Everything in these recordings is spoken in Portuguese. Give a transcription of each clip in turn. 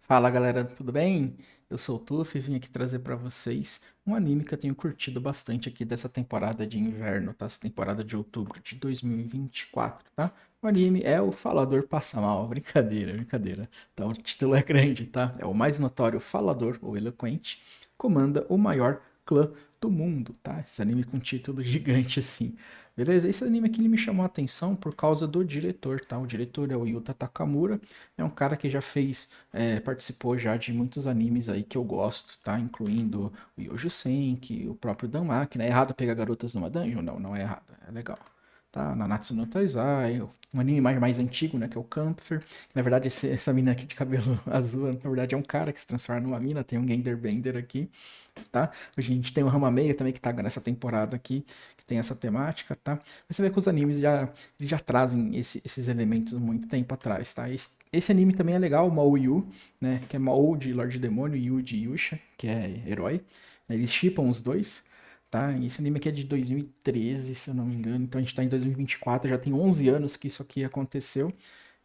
Fala galera, tudo bem? Eu sou o Tuf e vim aqui trazer pra vocês um anime que eu tenho curtido bastante aqui dessa temporada de inverno, tá? Essa temporada de outubro de 2024, tá? O anime é o Falador Passa Mal, brincadeira, brincadeira. Então o título é grande, tá? É o mais notório falador, ou eloquente, comanda o maior clã do mundo, tá? Esse anime com título gigante assim. Beleza? Esse anime aqui ele me chamou a atenção por causa do diretor, tá? O diretor é o Yuta Takamura, é um cara que já fez participou já de muitos animes aí que eu gosto, tá? Incluindo o Yojo Senki, o próprio Danmachi, né? É errado pegar garotas numa dungeon? Não, não é errado, é legal. Tá? Nanatsu no Taizai, um anime mais antigo, né? Que é o Campher. Na verdade, essa mina aqui de cabelo azul, na verdade, é um cara que se transforma numa mina, tem um Genderbender aqui, tá? A gente tem o Ramameia também que tá nessa temporada aqui, que tem essa temática, tá? Você vê que os animes já trazem esses elementos muito tempo atrás, tá? Esse anime também é legal, o Mao Yu, né? Que é Mao de Lorde Demônio e Yu de Yusha, que é herói. Eles shippam os dois, tá? E esse anime aqui é de 2013, se eu não me engano. Então a gente tá em 2024, já tem 11 anos que isso aqui aconteceu.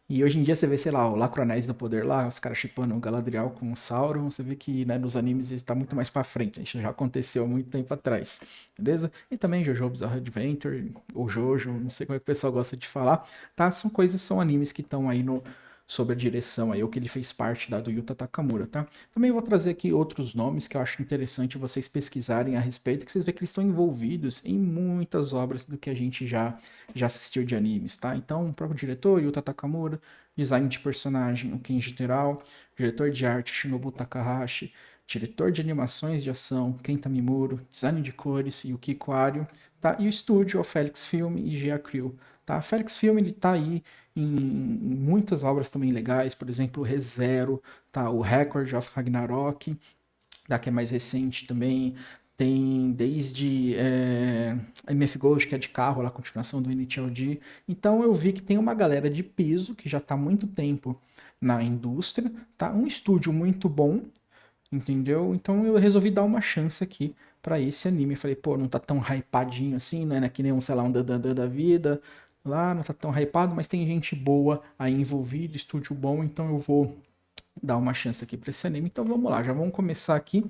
E hoje em dia você vê, sei lá, o Lacronéis do Poder lá, os caras shippando o Galadriel com o Sauron, você vê que né, nos animes isso tá muito mais pra frente, isso já aconteceu há muito tempo atrás, beleza? E também Jojo Bizarre Adventure, ou Jojo, não sei como é que o pessoal gosta de falar, tá? São animes que estão aí no, sobre a direção aí, o que ele fez parte da do Yuta Takamura, tá? Também vou trazer aqui outros nomes que eu acho interessante vocês pesquisarem a respeito, que vocês veem que eles estão envolvidos em muitas obras do que a gente já assistiu de animes, tá? Então, o próprio diretor, Yuta Takamura, design de personagem, o Kenji Teral, diretor de arte, Shinobu Takahashi, diretor de animações de ação, Kenta Mimuro, design de cores, Yuki Koario, tá? E o estúdio, o Felix Film e GA Crew, tá? A Felix Film, ele tá aí em muitas obras também legais, por exemplo, o ReZero, tá? O Record of Ragnarok, da que é mais recente também. Tem desde MF Ghost, que é de carro, lá, a continuação do NTLD. Então eu vi que tem uma galera de piso que já está há muito tempo na indústria, tá? Um estúdio muito bom, entendeu? Então eu resolvi dar uma chance aqui para esse anime. Falei, pô, não tá tão hypadinho assim, não é que nem um, sei lá, um Dandan da vida. Lá não tá tão hypado, mas tem gente boa aí envolvida, estúdio bom, então eu vou dar uma chance aqui para esse anime. Então vamos lá, já vamos começar aqui.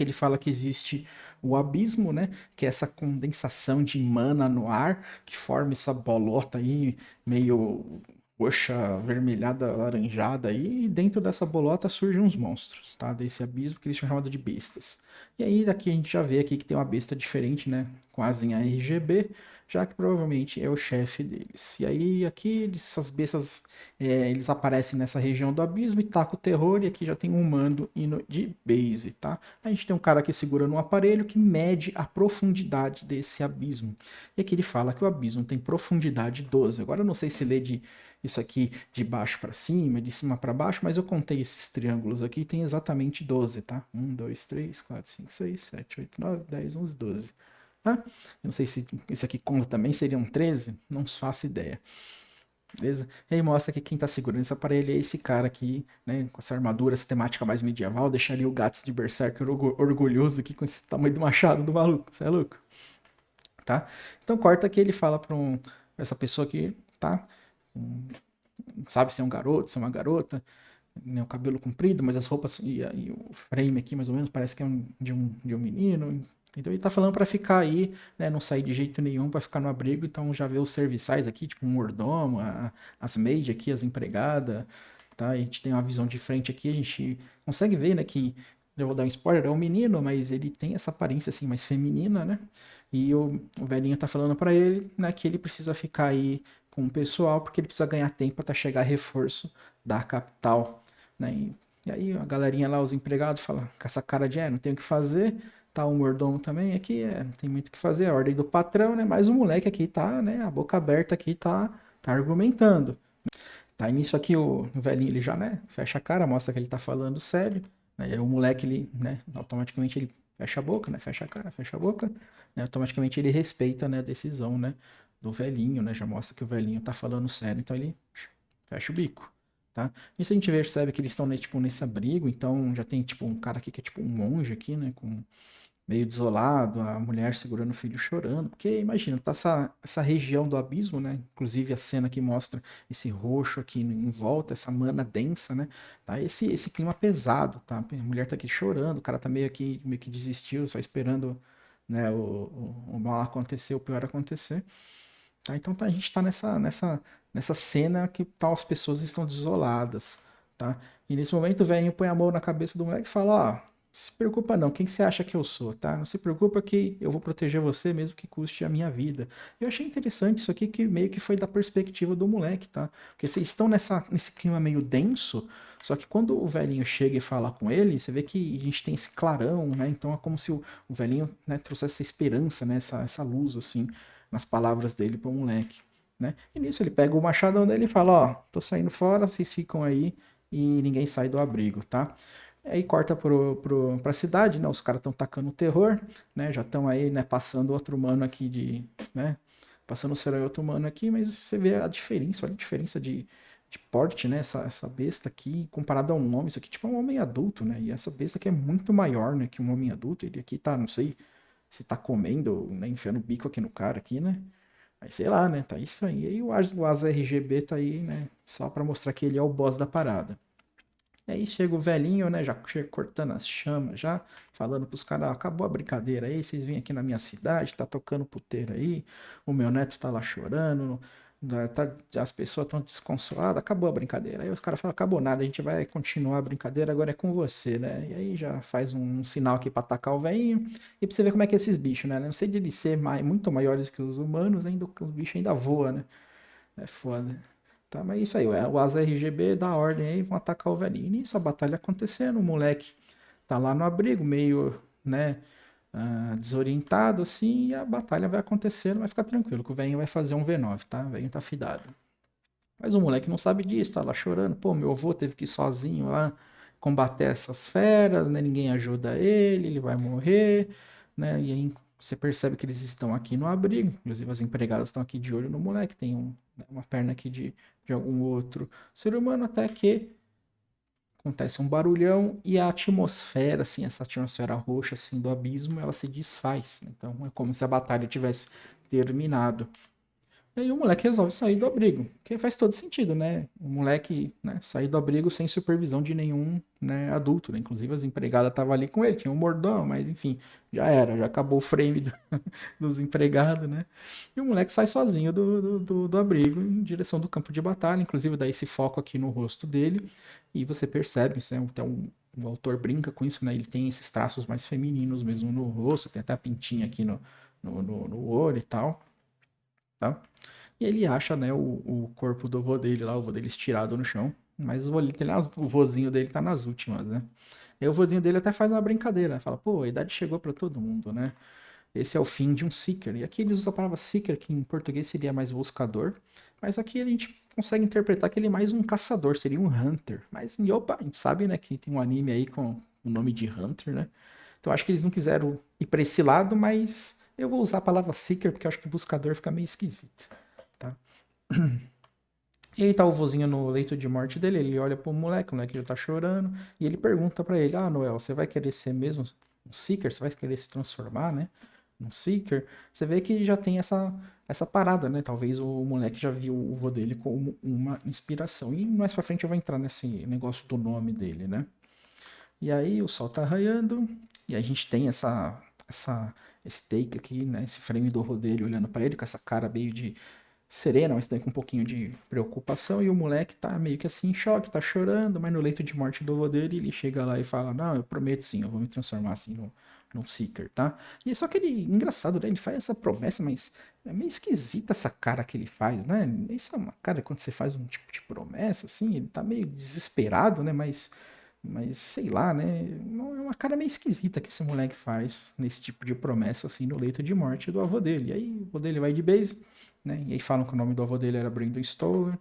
Ele fala que existe o abismo, né? Que é essa condensação de mana no ar que forma essa bolota aí meio roxa, avermelhada, laranjada aí, e dentro dessa bolota surgem uns monstros, tá? Desse abismo que eles são chamados de bestas. E aí daqui a gente já vê aqui que tem uma besta diferente, né? Com asinha RGB, já que provavelmente é o chefe deles. E aí aqui essas bestas eles aparecem nessa região do abismo e tacam o terror, e aqui já tem um humano indo de base, tá? A gente tem um cara aqui segurando um aparelho que mede a profundidade desse abismo. E aqui ele fala que o abismo tem profundidade 12. Agora eu não sei se lê de isso aqui de baixo para cima, de cima para baixo, mas eu contei esses triângulos aqui e tem exatamente 12, tá? 1, 2, 3, 4, 5, 6, 7, 8, 9, 10, 11, 12. Tá? Eu não sei se isso aqui conta também, seriam 13, não faço ideia. Beleza? E aí mostra que quem tá segurando esse aparelho é esse cara aqui, né? Com essa armadura, essa temática mais medieval. Deixaria o Gats de Berserker orgulhoso aqui com esse tamanho do machado do maluco. Você é louco? Tá? Então corta que ele fala pra essa pessoa aqui, tá? Sabe se é um garoto, se é uma garota, né? O cabelo comprido, mas as roupas e o frame aqui mais ou menos parece que é de um menino. Então ele tá falando para ficar aí, né, não sair de jeito nenhum, para ficar no abrigo. Então já vê os serviçais aqui, tipo um mordomo, as maids aqui, as empregadas, tá? A gente tem uma visão de frente aqui, a gente consegue ver, né, que eu vou dar um spoiler, é um menino, mas ele tem essa aparência assim mais feminina, né? E o velhinho tá falando para ele, né, que ele precisa ficar aí com o pessoal porque ele precisa ganhar tempo até chegar reforço da capital, né? E aí a galerinha lá, os empregados, falam com essa cara de não tem o que fazer. Tá o mordomo também aqui, não tem muito o que fazer, é a ordem do patrão, né? Mas o moleque aqui tá, né, a boca aberta aqui, tá argumentando. Tá, e nisso aqui o velhinho, ele já, né, fecha a cara, mostra que ele tá falando sério, né? E aí o moleque, ele, né, automaticamente ele fecha a boca, né, fecha a cara, fecha a boca, né, automaticamente ele respeita, né, a decisão, né, do velhinho, né, já mostra que o velhinho tá falando sério, então ele fecha o bico, tá? Isso a gente percebe que eles estão, né, tipo, nesse abrigo, então já tem, tipo, um cara aqui que é tipo um monge aqui, né, com meio desolado, a mulher segurando o filho chorando, porque imagina, tá essa região do abismo, né? Inclusive a cena que mostra esse roxo aqui em volta, essa mana densa, né? Tá esse clima pesado, tá? A mulher tá aqui chorando, o cara tá meio que desistiu, só esperando, né, o mal acontecer, o pior acontecer. Tá? Então a gente está nessa cena que tal as pessoas estão desoladas. Tá? E nesse momento o velhinho põe a mão na cabeça do moleque e fala: Ó, se preocupa não, quem que você acha que eu sou? Tá? Não se preocupa que eu vou proteger você mesmo que custe a minha vida. Eu achei interessante isso aqui que meio que foi da perspectiva do moleque, tá? Porque vocês estão nesse clima meio denso, só que quando o velhinho chega e fala com ele, você vê que a gente tem esse clarão, né? Então é como se o velhinho, né, trouxesse essa esperança, né? Essa luz, assim, nas palavras dele pro moleque, né? E nisso ele pega o machadão dele e fala, ó, tô saindo fora, vocês ficam aí e ninguém sai do abrigo, tá? Aí corta pra cidade, né? Os caras estão tacando terror, né? Já estão aí, né? Passando outro humano aqui né? Passando o serói outro humano aqui, mas você vê a diferença, olha a diferença de porte, né? Essa besta aqui, comparado a um homem, isso aqui tipo é um homem adulto, né? E essa besta aqui é muito maior, né? Que um homem adulto. Ele aqui tá, não sei, se tá comendo, né? Enfiando o bico aqui no cara aqui, né? Aí sei lá, né? Tá estranho. E aí o Asa RGB tá aí, né? Só pra mostrar que ele é o boss da parada. E aí chega o velhinho, né? Já chega cortando as chamas, já falando pros caras: "Ah, acabou a brincadeira aí, vocês vêm aqui na minha cidade, tá tocando puteiro aí, o meu neto tá lá chorando, as pessoas estão desconsoladas, acabou a brincadeira." Aí os caras falam: acabou nada, a gente vai continuar a brincadeira, agora é com você, né? E aí já faz um sinal aqui pra atacar o velhinho, e pra você ver como é que é esses bichos, né? Não sei de eles ser muito maiores que os humanos, ainda os bichos ainda voam, né? É foda. Tá, mas é isso aí, o Asa RGB dá ordem aí, vão atacar o velhinho. E nisso a batalha acontecendo, o moleque tá lá no abrigo, meio, né, desorientado assim, e a batalha vai acontecendo, vai ficar tranquilo, que o velhinho vai fazer um V9, tá? O velhinho tá fidado. Mas o moleque não sabe disso, tá lá chorando. Pô, meu avô teve que ir sozinho lá combater essas feras, né? Ninguém ajuda ele, ele vai morrer, né? E aí você percebe que eles estão aqui no abrigo. Inclusive as empregadas estão aqui de olho no moleque. Tem uma perna aqui de algum outro ser humano, até que acontece um barulhão e a atmosfera, assim, essa atmosfera roxa assim do abismo, ela se desfaz. Então é como se a batalha tivesse terminado. E aí o moleque resolve sair do abrigo, que faz todo sentido, né? O moleque, né, sair do abrigo sem supervisão de nenhum, né, adulto, né? Inclusive as empregadas estavam ali com ele, tinha um mordomo, mas enfim, já era, já acabou o frame dos empregados, né? E o moleque sai sozinho do abrigo em direção do campo de batalha, inclusive dá esse foco aqui no rosto dele, e você percebe, isso é até o autor brinca com isso, né? Ele tem esses traços mais femininos mesmo no rosto, tem até a pintinha aqui no olho e tal, tá? E ele acha, né, o corpo do vô dele lá, o vô dele estirado no chão. Mas o vozinho dele tá nas últimas, né? E o vozinho dele até faz uma brincadeira, né? Fala, pô, a idade chegou pra todo mundo, né? Esse é o fim de um seeker. E aqui eles usam a palavra seeker, que em português seria mais buscador. Mas aqui a gente consegue interpretar que ele é mais um caçador, seria um hunter. Mas, opa, a gente sabe, né, que tem um anime aí com o nome de Hunter, né? Então acho que eles não quiseram ir pra esse lado, mas eu vou usar a palavra seeker, porque eu acho que buscador fica meio esquisito, tá? E aí tá o vozinho no leito de morte dele, ele olha pro moleque, o moleque já tá chorando, e ele pergunta pra ele: "Ah, Noel, você vai querer ser mesmo um Seeker? Você vai querer se transformar, né? Um Seeker?" Você vê que já tem essa parada, né? Talvez o moleque já viu o vô dele como uma inspiração. E mais pra frente eu vou entrar nesse negócio do nome dele, né? E aí o sol tá raiando, e a gente tem esse take aqui, né? Esse frame do vô dele olhando pra ele com essa cara meio de serena, mas também com um pouquinho de preocupação. E o moleque tá meio que assim em choque, tá chorando, mas no leito de morte do avô dele, ele chega lá e fala: "Não, eu prometo sim, eu vou me transformar assim num Seeker, tá?" E só que ele, engraçado, né? Ele faz essa promessa, mas é meio esquisita essa cara que ele faz, né? Isso é uma cara quando você faz um tipo de promessa, assim, ele tá meio desesperado, né? Mas sei lá, né? É uma cara meio esquisita que esse moleque faz nesse tipo de promessa, assim, no leito de morte do avô dele. E aí o avô dele vai de base, né? E aí falam que o nome do avô dele era Brandon Stoller.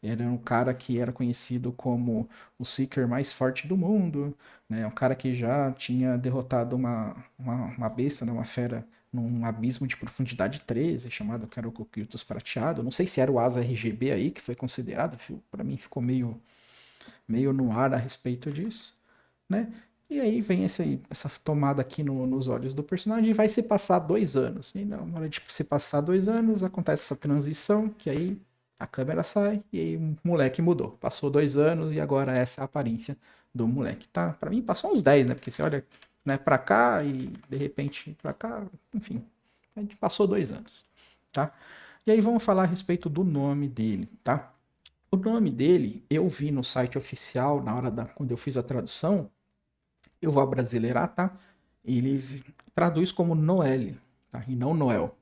Era um cara que era conhecido como o Seeker mais forte do mundo, né? Um cara que já tinha derrotado uma besta, né? Uma fera num abismo de profundidade 13, chamado Carocoquiltos Prateado. Não sei se era o Asa RGB aí que foi considerado, para mim ficou meio no ar a respeito disso, né? E aí vem essa tomada aqui nos olhos do personagem e vai se passar 2 anos. E na hora de se passar 2 anos, acontece essa transição, que aí a câmera sai e aí o moleque mudou. Passou 2 anos e agora essa é a aparência do moleque. Tá? Pra mim passou uns 10, né? Porque você olha, né, pra cá e de repente pra cá, enfim. A gente passou 2 anos, tá? E aí vamos falar a respeito do nome dele, tá? O nome dele, eu vi no site oficial, quando eu fiz a tradução, eu vou abrasileirar, tá? Ele traduz como Noelle, tá? E não Noel.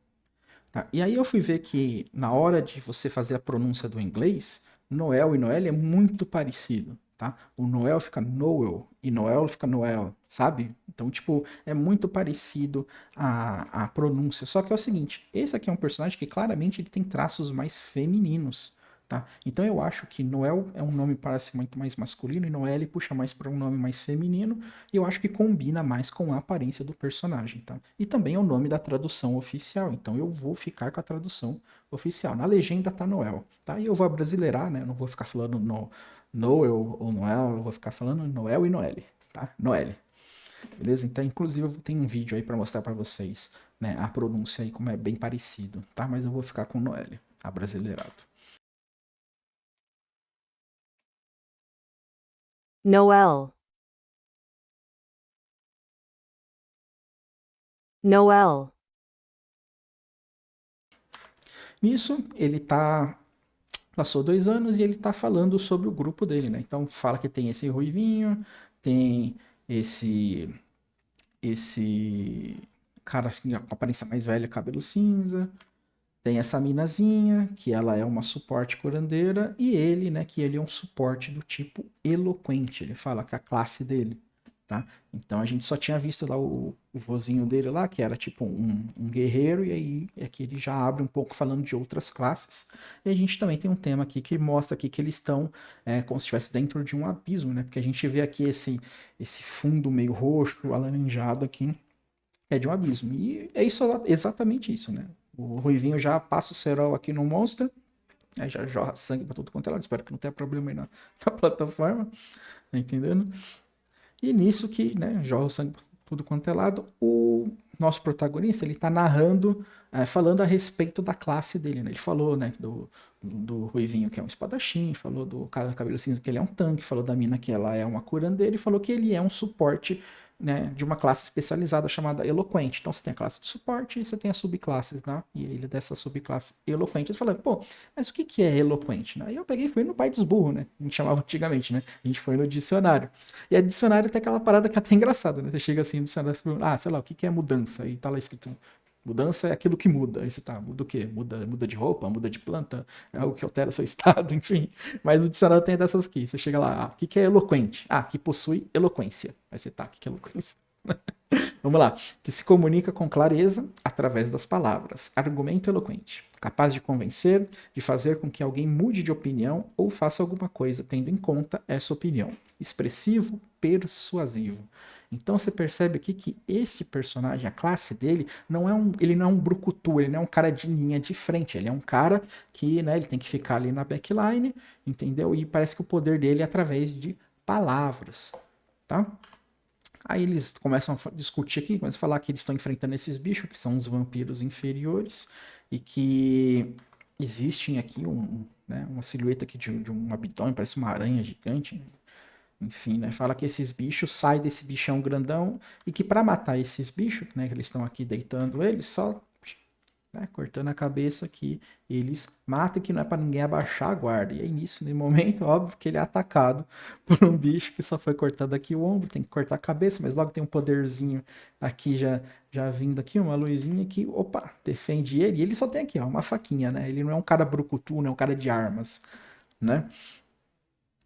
Tá? E aí eu fui ver que na hora de você fazer a pronúncia do inglês, Noel e Noelle é muito parecido, tá? O Noel fica Noel e Noel fica Noel, sabe? Então, tipo, é muito parecido a pronúncia. Só que é o seguinte, esse aqui é um personagem que claramente ele tem traços mais femininos, tá? Então eu acho que Noel é um nome parece muito mais masculino e Noelle puxa mais para um nome mais feminino e eu acho que combina mais com a aparência do personagem, tá? E também é o nome da tradução oficial, então eu vou ficar com a tradução oficial. Na legenda tá Noel, tá? E eu vou abrasileirar, né? Eu não vou ficar falando Noel ou Noel, eu vou ficar falando Noel e Noelle, tá? Noelle. Beleza? Então, inclusive, eu tenho um vídeo aí para mostrar para vocês, né, a pronúncia aí como é bem parecido, tá? Mas eu vou ficar com Noelle, abrasileirado. Noel. Noel. Nisso, ele tá. Passou 2 anos e ele tá falando sobre o grupo dele, né? Então fala que tem esse ruivinho, tem esse. Esse cara assim, com aparência mais velha, cabelo cinza. Tem essa minazinha, que ela é uma suporte curandeira, e ele, né, que ele é um suporte do tipo eloquente. Ele fala que a classe dele, tá? Então a gente só tinha visto lá o vozinho dele lá, que era tipo um guerreiro, e aí aqui ele já abre um pouco falando de outras classes. E a gente também tem um tema aqui que mostra aqui que eles estão como se estivesse dentro de um abismo, né? Porque a gente vê aqui esse fundo meio roxo, alaranjado aqui, é de um abismo. E é isso, exatamente isso, né? O Ruivinho já passa o cerol aqui no monstro, aí já jorra sangue pra tudo quanto é lado. Espero que não tenha problema aí na plataforma, tá entendendo? E nisso que, né, jorra o sangue pra tudo quanto é lado, o nosso protagonista, ele tá narrando, falando a respeito da classe dele, né? Ele falou, né, do Ruivinho que é um espadachim, falou do cara do cabelo cinza que ele é um tanque, falou da mina que ela é uma curandeira e falou que ele é um suporte, né, de uma classe especializada chamada Eloquente. Então você tem a classe de suporte e você tem as subclasses, né? E ele dessa subclasse Eloquente. Eu falei, pô, mas o que é Eloquente? Aí eu peguei e fui no pai dos burros, né? A gente chamava antigamente, né? A gente foi no dicionário. E a dicionário tem aquela parada que é até engraçada, né? Você chega assim no dicionário e fala, sei lá, o que é mudança? E tá lá escrito, mudança é aquilo que muda. Aí você tá, muda o quê? Muda de roupa, muda de planta, é algo que altera seu estado, enfim. Mas o dicionário tem dessas aqui. Você chega lá, o que é eloquente? Que possui eloquência. Aí você tá, o que é eloquência? Vamos lá. Que se comunica com clareza através das palavras. Argumento eloquente. Capaz de convencer, de fazer com que alguém mude de opinião ou faça alguma coisa tendo em conta essa opinião. Expressivo, persuasivo. Então você percebe aqui que esse personagem, a classe dele, ele não é um brucutu, ele não é um cara de linha de frente, ele é um cara que, né, ele tem que ficar ali na backline, entendeu? E parece que o poder dele é através de palavras, tá? Aí eles começam a discutir aqui, começam a falar que eles estão enfrentando esses bichos, que são os vampiros inferiores, e que existem aqui né, uma silhueta aqui de um abdômen, parece uma aranha gigante, né? Enfim, né? Fala que esses bichos saem desse bichão grandão e que para matar esses bichos, né, que eles estão aqui deitando eles, só, né, cortando a cabeça que eles matam, que não é para ninguém abaixar a guarda. E aí nisso, no momento, óbvio que ele é atacado por um bicho que só foi cortado aqui o ombro, tem que cortar a cabeça, mas logo tem um poderzinho aqui já vindo aqui, uma luzinha que, opa, defende ele. E ele só tem aqui, ó, uma faquinha, né? Ele não é um cara brucutu, não é um cara de armas, né?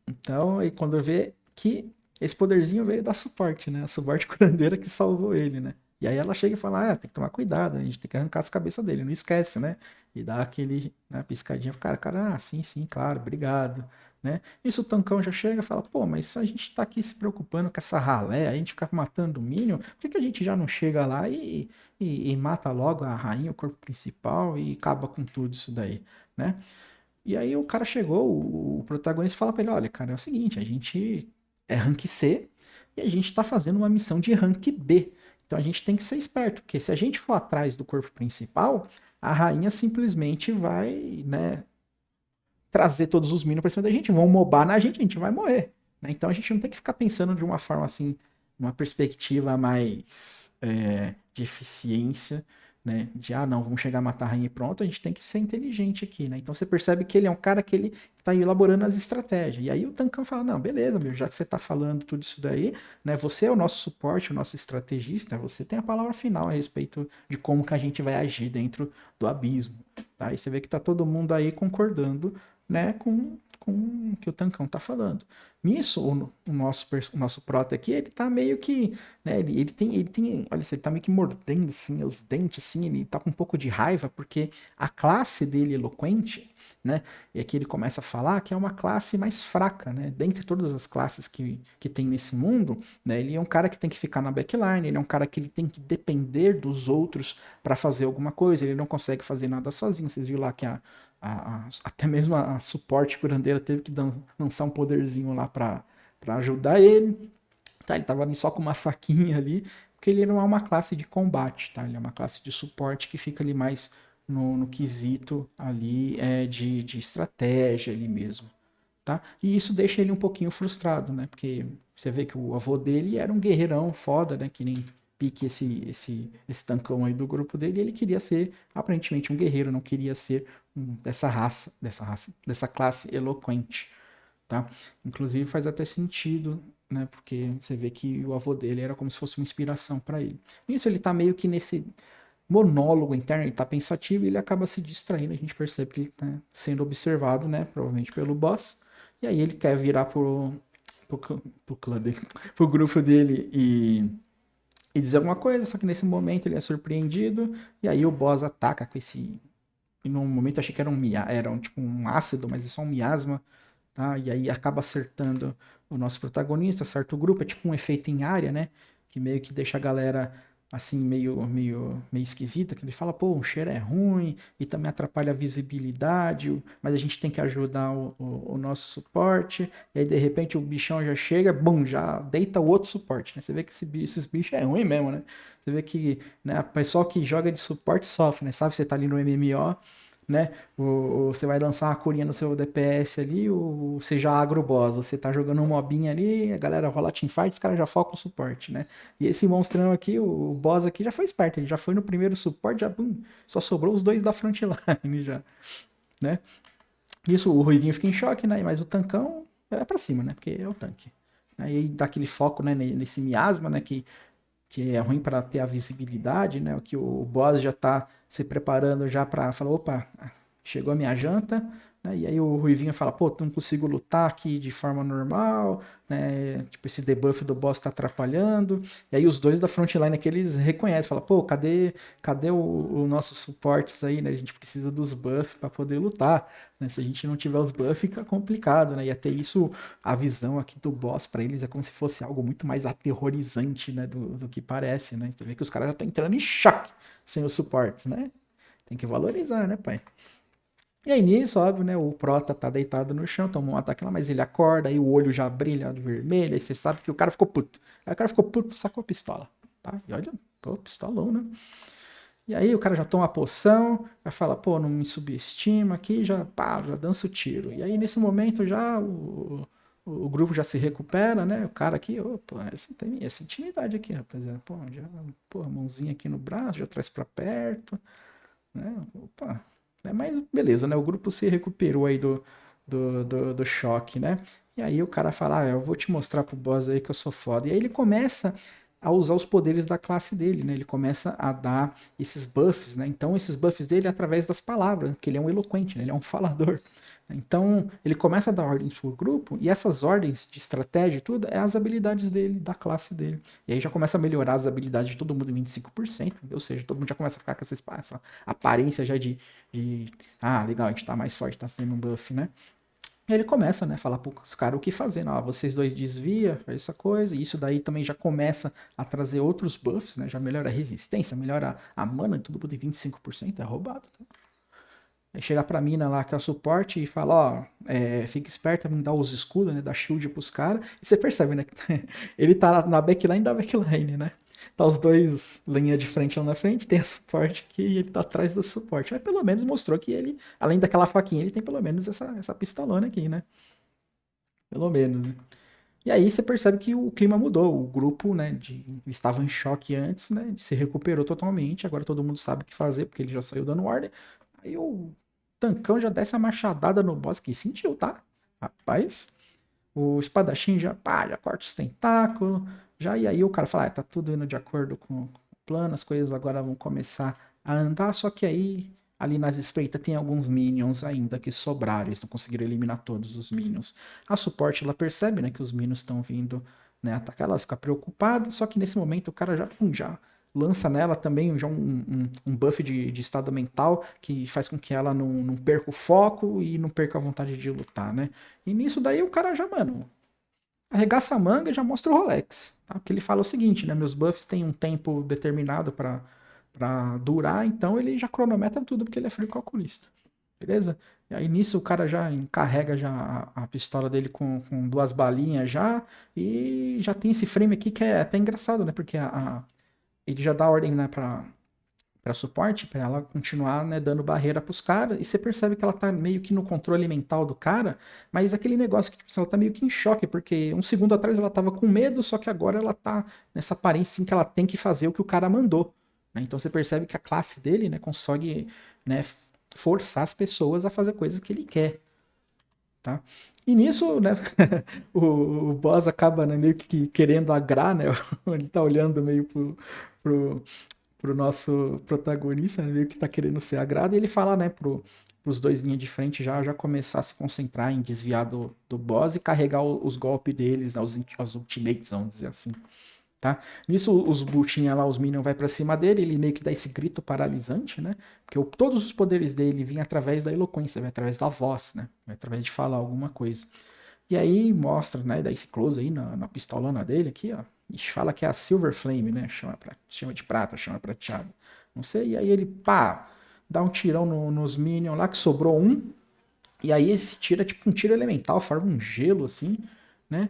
Então, aí quando vê que esse poderzinho veio dar suporte, né? A suporte curandeira que salvou ele, né? E aí ela chega e fala, tem que tomar cuidado, a gente tem que arrancar as cabeças dele, não esquece, né? E dá aquele, né, piscadinha pro cara, sim, sim, claro, obrigado, né? Isso o Tancão já chega e fala, pô, mas a gente tá aqui se preocupando com essa ralé, a gente fica matando o Minion, por que a gente já não chega lá e mata logo a rainha, o corpo principal e acaba com tudo isso daí, né? E aí o cara chegou, o protagonista fala pra ele, olha, cara, é o seguinte, a gente é rank C, e a gente tá fazendo uma missão de rank B. Então a gente tem que ser esperto, porque se a gente for atrás do corpo principal, a rainha simplesmente vai, né, trazer todos os minions pra cima da gente, vão mobar na gente, a gente vai morrer. Né? Então a gente não tem que ficar pensando de uma forma assim, uma perspectiva mais de eficiência, né? De não, vamos chegar a matar a rainha e pronto, a gente tem que ser inteligente aqui, né? Então você percebe que ele é um cara que ele tá elaborando as estratégias. E aí o Tancão fala: não, beleza, meu, já que você tá falando tudo isso daí, né? Você é o nosso suporte, o nosso estrategista, você tem a palavra final a respeito de como que a gente vai agir dentro do abismo. Tá? E você vê que tá todo mundo aí concordando, né, com o que o Tancão tá falando. Nisso, o nosso prota aqui, ele tá meio que, né, ele tem, olha, ele tá meio que mordendo, assim, os dentes, assim, ele tá com um pouco de raiva, porque a classe dele, eloquente, né, e aqui ele começa a falar que é uma classe mais fraca, né, dentre todas as classes que tem nesse mundo, né, ele é um cara que tem que ficar na backline, ele é um cara que ele tem que depender dos outros para fazer alguma coisa, ele não consegue fazer nada sozinho, vocês viram lá que até mesmo a suporte curandeira teve que lançar um poderzinho lá para ajudar ele. Tá, ele tava ali só com uma faquinha ali, porque ele não é uma classe de combate, tá? Ele é uma classe de suporte que fica ali mais no quesito ali de estratégia ali mesmo, tá? E isso deixa ele um pouquinho frustrado, né? Porque você vê que o avô dele era um guerreirão foda, né? Que nem pique esse tancão aí do grupo dele, e ele queria ser aparentemente um guerreiro, não queria ser dessa classe eloquente, tá? Inclusive faz até sentido, né? Porque você vê que o avô dele era como se fosse uma inspiração para ele. Isso ele tá meio que nesse monólogo interno, ele tá pensativo e ele acaba se distraindo, a gente percebe que ele tá sendo observado, né? Provavelmente pelo boss. E aí ele quer virar pro clã dele, pro grupo dele e dizer alguma coisa, só que nesse momento ele é surpreendido, e aí o boss ataca com esse. E num momento eu achei que era tipo um ácido, mas é só um miasma, tá? E aí acaba acertando o nosso protagonista, acerta o grupo, é tipo um efeito em área, né? Que meio que deixa a galera assim, meio esquisita, que ele fala, pô, o cheiro é ruim e também atrapalha a visibilidade, mas a gente tem que ajudar o nosso suporte, e aí de repente o bichão já chega, bum, já deita o outro suporte, né? Você vê que esses bichos é ruim mesmo, né? Você vê que, né, o pessoal que joga de suporte sofre, né? Sabe, você tá ali no MMO, né? Você vai lançar uma curinha no seu DPS ali, você já agro boss, você tá jogando um mobinho ali, a galera rola teamfight, os caras já focam o suporte, né? E esse monstrão aqui, o boss aqui já foi esperto, ele já foi no primeiro suporte, já bum, só sobrou os dois da frontline já, né? Isso, o Ruivinho fica em choque, né? Mas o tancão é pra cima, né? Porque é o tanque. Aí dá aquele foco, né, nesse miasma, né, que é ruim para ter a visibilidade, né? O que o boss já tá se preparando já para falar, opa, chegou a minha janta, né? E aí o Ruivinho fala, pô, não consigo lutar aqui de forma normal, né? Tipo, esse debuff do boss tá atrapalhando. E aí os dois da frontline aqui, eles reconhecem, falam, pô, cadê o nossos suportes aí, né? A gente precisa dos buffs para poder lutar, né? Se a gente não tiver os buffs, fica complicado, né? E até isso, a visão aqui do boss para eles é como se fosse algo muito mais aterrorizante, né? Do que parece, né? Você vê que os caras já estão entrando em choque sem os suportes, né? Tem que valorizar, né, pai? E aí nisso, óbvio, né? O Prota tá deitado no chão, tomou um ataque lá, mas ele acorda, aí o olho já brilha de vermelho, aí você sabe que o cara ficou puto. Aí o cara ficou puto, sacou a pistola, tá? E olha, pô, pistolão, né? E aí o cara já toma a poção, já fala, pô, não me subestima aqui, já, pá, já dança o tiro. E aí nesse momento já o grupo já se recupera, né? O cara aqui, opa, tem essa intimidade aqui, rapaziada. Pô, já, pô, mãozinha aqui no braço, já traz pra perto, né? Opa, né? Mas beleza, né? O grupo se recuperou aí do choque, né? E aí o cara fala, eu vou te mostrar pro boss aí que eu sou foda. E aí ele começa a usar os poderes da classe dele, né? Ele começa a dar esses buffs, né? Então esses buffs dele é através das palavras, porque ele é um eloquente, né? Ele é um falador. Então ele começa a dar ordens pro grupo e essas ordens de estratégia e tudo é as habilidades dele, da classe dele. E aí já começa a melhorar as habilidades de todo mundo em 25%, ou seja, todo mundo já começa a ficar com essa aparência já de legal, a gente tá mais forte, tá sendo um buff, né? E ele começa, né, a falar pros caras o que fazer. Não, vocês dois desvia, faz essa coisa, e isso daí também já começa a trazer outros buffs, né? Já melhora a resistência, melhora a mana, tudo por 25%, é roubado, tá? Aí chega pra mina lá, que é o suporte, e fala, ó, fica esperta, não dá os escudos, né? Dá shield pros caras. E você percebe, né? Que ele tá na backline da backline, né? Tá os dois linha de frente lá na frente, tem a suporte aqui e ele tá atrás do suporte. Mas pelo menos mostrou que ele, além daquela faquinha, ele tem pelo menos essa pistolona aqui, né? Pelo menos, né? E aí você percebe que o clima mudou. O grupo, né, estava em choque antes, né? Se recuperou totalmente. Agora todo mundo sabe o que fazer, porque ele já saiu dando ordem. Aí o Tancão já desce a machadada no boss, que sentiu, tá? Rapaz, o espadachim já, pá, já corta os tentáculos. Já, e aí o cara fala, tá tudo indo de acordo com o plano, as coisas agora vão começar a andar, só que aí ali nas espreitas tem alguns minions ainda que sobraram, eles não conseguiram eliminar todos os minions. A suporte ela percebe, né, que os minions estão vindo, né, atacar, ela fica preocupada, só que nesse momento o cara já lança nela também já um buff de estado mental que faz com que ela não perca o foco e não perca a vontade de lutar, né? E nisso daí o cara já, mano, arregaça a manga e já mostra o Rolex. Tá? Porque ele fala o seguinte, né? Meus buffs têm um tempo determinado para durar, então ele já cronometra tudo porque ele é frio calculista. Beleza? E aí nisso o cara já encarrega já a pistola dele com duas balinhas já e já tem esse frame aqui que é até engraçado, né? Porque ele já dá ordem, né, para suporte, para ela continuar, né, dando barreira para os caras, e você percebe que ela tá meio que no controle mental do cara, mas aquele negócio que tipo, ela tá meio que em choque, porque um segundo atrás ela tava com medo, só que agora ela tá nessa aparência assim, que ela tem que fazer o que o cara mandou, né? Então você percebe que a classe dele, né, consegue, né, forçar as pessoas a fazer coisas que ele quer, tá? E nisso, né, o boss acaba, né, meio que querendo agrar, né, ele tá olhando meio pro nosso protagonista, né, meio que tá querendo ser agrado, e ele fala, né, pros dois linhas de frente já começar a se concentrar em desviar do boss e carregar os golpes deles, né, os ultimates, vamos dizer assim, tá? Nisso, os buchinha lá, os minions vai pra cima dele, ele meio que dá esse grito paralisante, né, porque todos os poderes dele vêm através da eloquência, vem através da voz, né, vem através de falar alguma coisa. E aí mostra, né, dá esse close aí na pistolona dele aqui, ó. E fala que é a Silver Flame, né? Chama de prata, chama prateado. Não sei. E aí ele, pá, dá um tirão nos Minions lá, que sobrou um. E aí esse tiro é tipo um tiro elemental, forma um gelo, assim, né?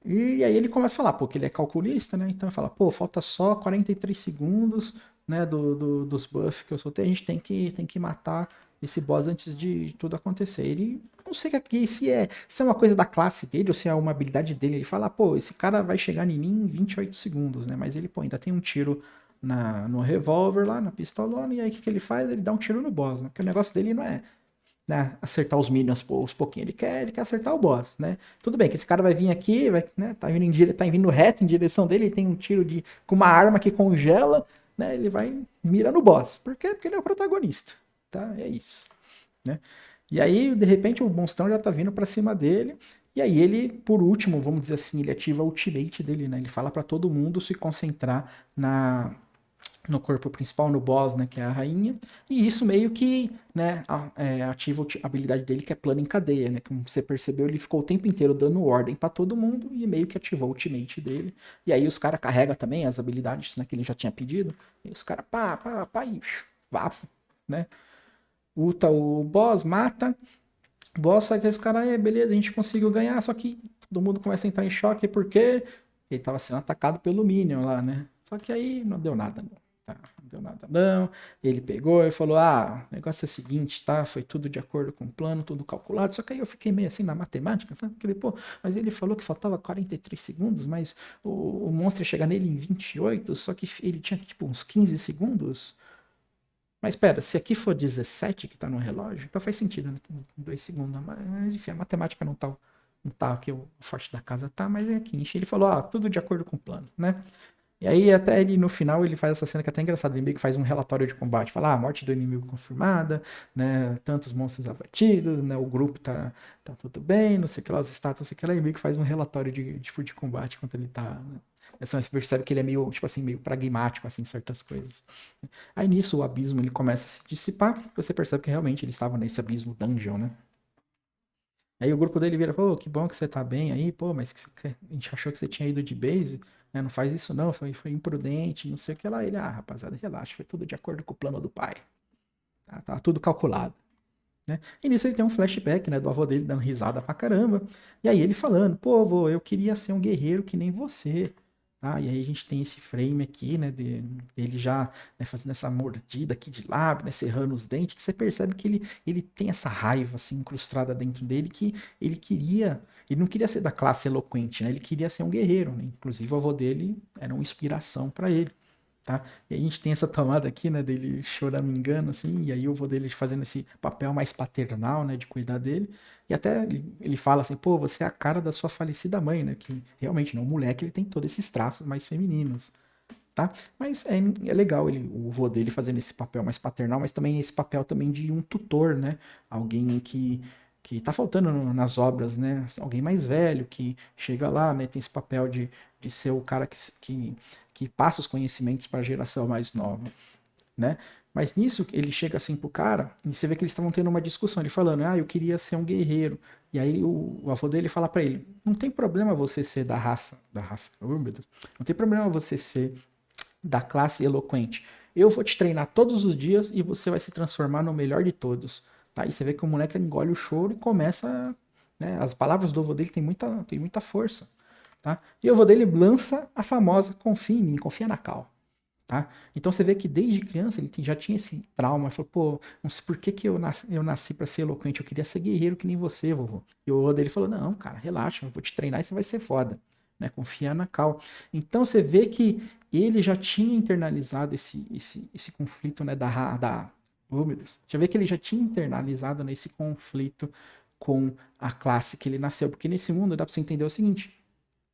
E aí ele começa a falar, pô, que ele é calculista, né? Então ele fala, pô, falta só 43 segundos, né, dos buffs que eu soltei, a gente tem que matar esse boss antes de tudo acontecer. Ele, não sei aqui se é uma coisa da classe dele ou se é uma habilidade dele. Ele fala, pô, esse cara vai chegar em mim em 28 segundos, né? Mas ele, pô, ainda tem um tiro no revólver lá, na pistolona, e aí o que ele faz? Ele dá um tiro no boss, né? Porque o negócio dele não é, né, acertar os minions aos pouquinhos. Ele quer acertar o boss, né? Tudo bem que esse cara vai vir aqui, vai, né, tá vindo reto em direção dele, ele tem um tiro com uma arma que congela, né? Ele vai mira no boss. Por quê? Porque ele é o protagonista, tá? É isso, né? E aí, de repente, o monstrão já tá vindo para cima dele. E aí ele, por último, vamos dizer assim, ele ativa o ultimate dele, né? Ele fala para todo mundo se concentrar no corpo principal, no boss, né, que é a rainha, e isso meio que, né, ativa a habilidade dele, que é plano em cadeia, né, como você percebeu, ele ficou o tempo inteiro dando ordem para todo mundo, e meio que ativou o ultimate dele, e aí os caras carregam também as habilidades, né, que ele já tinha pedido, e os caras pá, e vapo, né, ulta o boss, mata, o boss, só que os caras, beleza, a gente conseguiu ganhar, só que todo mundo começa a entrar em choque, porque ele tava sendo atacado pelo Minion lá, né, só que aí não deu nada, não. Tá, não deu nada não. Ele pegou e falou: Ah, o negócio é o seguinte, tá? Foi tudo de acordo com o plano, tudo calculado. Só que aí eu fiquei meio assim na matemática, sabe? Porque ele, pô, mas ele falou que faltava 43 segundos, mas o monstro ia chegar nele em 28, só que ele tinha tipo uns 15 segundos. Mas espera, se aqui for 17 que tá no relógio, então faz sentido, né? 2 segundos. Mas enfim, a matemática não tá aqui, o forte da casa tá, mas é aqui. Ele falou: Ah, tudo de acordo com o plano, né? E aí, até ele, no final, ele faz essa cena que é até engraçada. Ele meio que faz um relatório de combate. Fala, a morte do inimigo confirmada, né? Tantos monstros abatidos, né? O grupo tá tudo bem, não sei o que lá, os status, não sei o que lá. Ele meio que faz um relatório de combate enquanto ele tá, né? Assim, você percebe que ele é meio, tipo assim, meio pragmático, assim, em certas coisas. Aí nisso, o abismo, ele começa a se dissipar. Você percebe que realmente ele estava nesse abismo dungeon, né? Aí o grupo dele vira, pô, que bom que você tá bem aí, pô, mas a gente achou que você tinha ido de base, né? Não faz isso não, foi imprudente, não sei o que lá. Ele, rapaziada, relaxa, foi tudo de acordo com o plano do pai. Tá tudo calculado. né? E nisso ele tem um flashback, né, do avô dele dando risada pra caramba. E aí ele falando, pô, avô, eu queria ser um guerreiro que nem você. Tá? E aí a gente tem esse frame aqui, né, dele já, né, fazendo essa mordida aqui de lábio, né, cerrando os dentes, que você percebe que ele tem essa raiva, assim, incrustada dentro dele, que ele não queria ser da classe eloquente, né, ele queria ser um guerreiro, né? Inclusive o avô dele era uma inspiração para ele. Tá? E a gente tem essa tomada aqui, né, dele choramingando, assim, e aí eu vou dele fazendo esse papel mais paternal, né, de cuidar dele, e até ele fala assim, pô, você é a cara da sua falecida mãe, né, que realmente, né, o moleque, ele tem todos esses traços mais femininos, tá? Mas é legal o vô dele fazendo esse papel mais paternal, mas também esse papel também de um tutor, né, alguém que tá faltando nas obras, né, alguém mais velho que chega lá, né, tem esse papel de ser o cara que passa os conhecimentos para a geração mais nova, né? Mas nisso ele chega assim pro cara e você vê que eles estavam tendo uma discussão, ele falando, ah, eu queria ser um guerreiro. E aí o avô dele fala para ele, não tem problema você ser da raça, oh meu Deus, não tem problema você ser da classe eloquente. Eu vou te treinar todos os dias e você vai se transformar no melhor de todos. Tá? E você vê que o moleque engole o choro e começa. Né? As palavras do avô dele têm muita força. Tá? E o avô dele lança a famosa confia em mim, confia na Cal. Tá? Então você vê que desde criança ele já tinha esse trauma. Ele falou, pô, não sei por que, que eu nasci para ser eloquente, eu queria ser guerreiro que nem você, vovô. E o avô dele falou, não, cara, relaxa, eu vou te treinar e você vai ser foda. Né? Confia na Cal. Então você vê que ele já tinha internalizado esse conflito, né, oh, meu Deus. Já vê que ele já tinha internalizado nesse conflito com a classe que ele nasceu. Porque nesse mundo dá pra você entender o seguinte,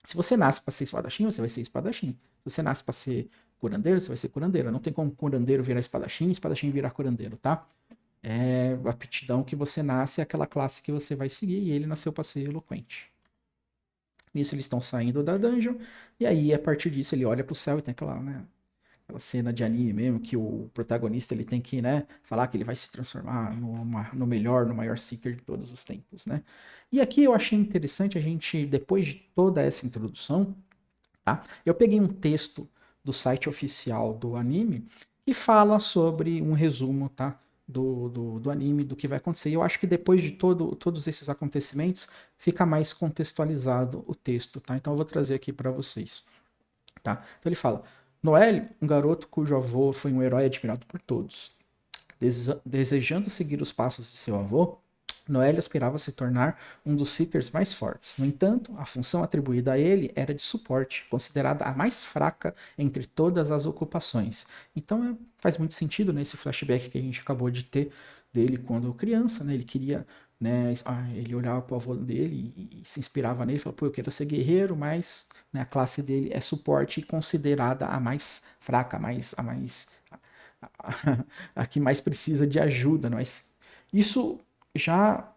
se você nasce para ser espadachim, você vai ser espadachim. Se você nasce para ser curandeiro, você vai ser curandeiro. Não tem como curandeiro virar espadachim, espadachim virar curandeiro, tá? É a aptidão que você nasce, é aquela classe que você vai seguir, e ele nasceu para ser eloquente. Nisso eles estão saindo da dungeon, e aí a partir disso ele olha pro céu e tem aquela, né, aquela cena de anime mesmo, que o protagonista ele tem que, né, falar que ele vai se transformar no melhor, no maior Seeker de todos os tempos, né? E aqui eu achei interessante a gente, depois de toda essa introdução, tá? Eu peguei um texto do site oficial do anime que fala sobre um resumo, tá? Do anime, do que vai acontecer. E eu acho que depois de todos esses acontecimentos, fica mais contextualizado o texto, tá? Então eu vou trazer aqui para vocês, tá? Então ele fala: Noel, um garoto cujo avô foi um herói admirado por todos. Desejando seguir os passos de seu avô, Noel aspirava a se tornar um dos Seekers mais fortes. No entanto, a função atribuída a ele era de suporte, considerada a mais fraca entre todas as ocupações. Então faz muito sentido nesse flashback que a gente acabou de ter dele quando criança, né? Ele queria, né? Ele olhava para o avô dele e se inspirava nele, falava, pô, eu quero ser guerreiro, mas né, a classe dele é suporte e considerada a mais fraca, a que mais precisa de ajuda, mas isso já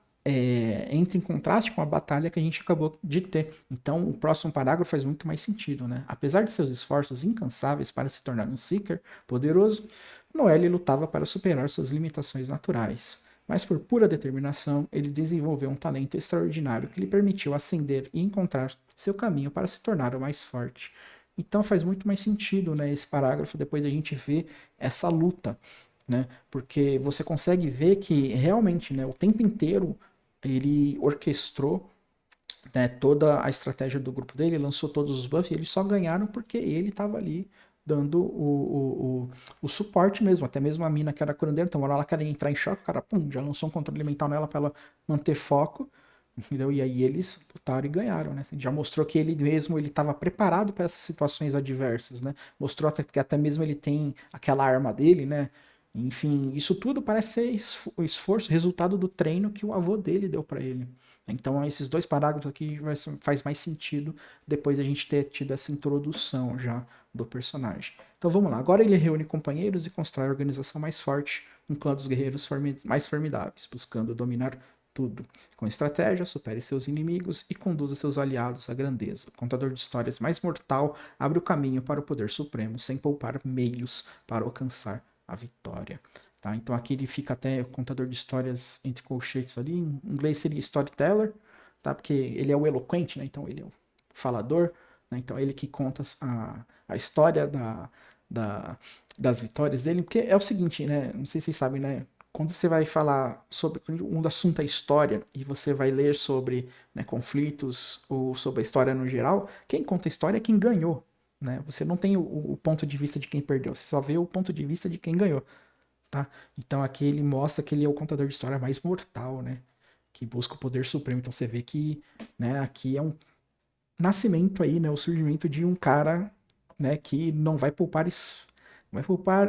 entra em contraste com a batalha que a gente acabou de ter. Então, o próximo parágrafo faz muito mais sentido, né? Apesar de seus esforços incansáveis para se tornar um Seeker poderoso, Noelle lutava para superar suas limitações naturais. Mas por pura determinação, ele desenvolveu um talento extraordinário que lhe permitiu ascender e encontrar seu caminho para se tornar o mais forte. Então faz muito mais sentido, né, esse parágrafo depois a gente vê essa luta, né? Porque você consegue ver que realmente, né, o tempo inteiro ele orquestrou, né, toda a estratégia do grupo dele, lançou todos os buffs, e eles só ganharam porque ele estava ali dando o suporte mesmo, até mesmo a mina que era curandeira, então ela queria entrar em choque, o cara pum, já lançou um controle mental nela para ela manter foco, entendeu? E aí eles lutaram e ganharam, né? Já mostrou que ele mesmo ele estava preparado para essas situações adversas, né? Mostrou que até mesmo ele tem aquela arma dele, né? Enfim, isso tudo parece ser o esforço, resultado do treino que o avô dele deu para ele. Então, esses dois parágrafos aqui faz mais sentido depois a gente ter tido essa introdução já do personagem. Então vamos lá. Agora ele reúne companheiros e constrói a organização mais forte, um clã dos guerreiros mais formidáveis, buscando dominar tudo. Com estratégia, supere seus inimigos e conduza seus aliados à grandeza. O contador de histórias mais mortal abre o caminho para o poder supremo, sem poupar meios para alcançar a vitória. Tá? Então aqui ele fica até contador de histórias entre colchetes ali. Em inglês seria storyteller, tá? Porque ele é o eloquente, né? Então ele é o falador. Né? Então ele que conta a história da, das vitórias dele. Porque é o seguinte, né? Não sei se vocês sabem, né? quando você vai falar sobre um assunto é história e você vai ler sobre, né, conflitos ou sobre a história no geral, quem conta a história é quem ganhou, né? Você não tem o ponto de vista de quem perdeu, você só vê o ponto de vista de quem ganhou, tá? Então aqui ele mostra que ele é o contador de história mais mortal, né? Que busca o poder supremo. Então você vê que, né, aqui é um nascimento aí, né, o surgimento de um cara, né, que não vai poupar isso, vai poupar,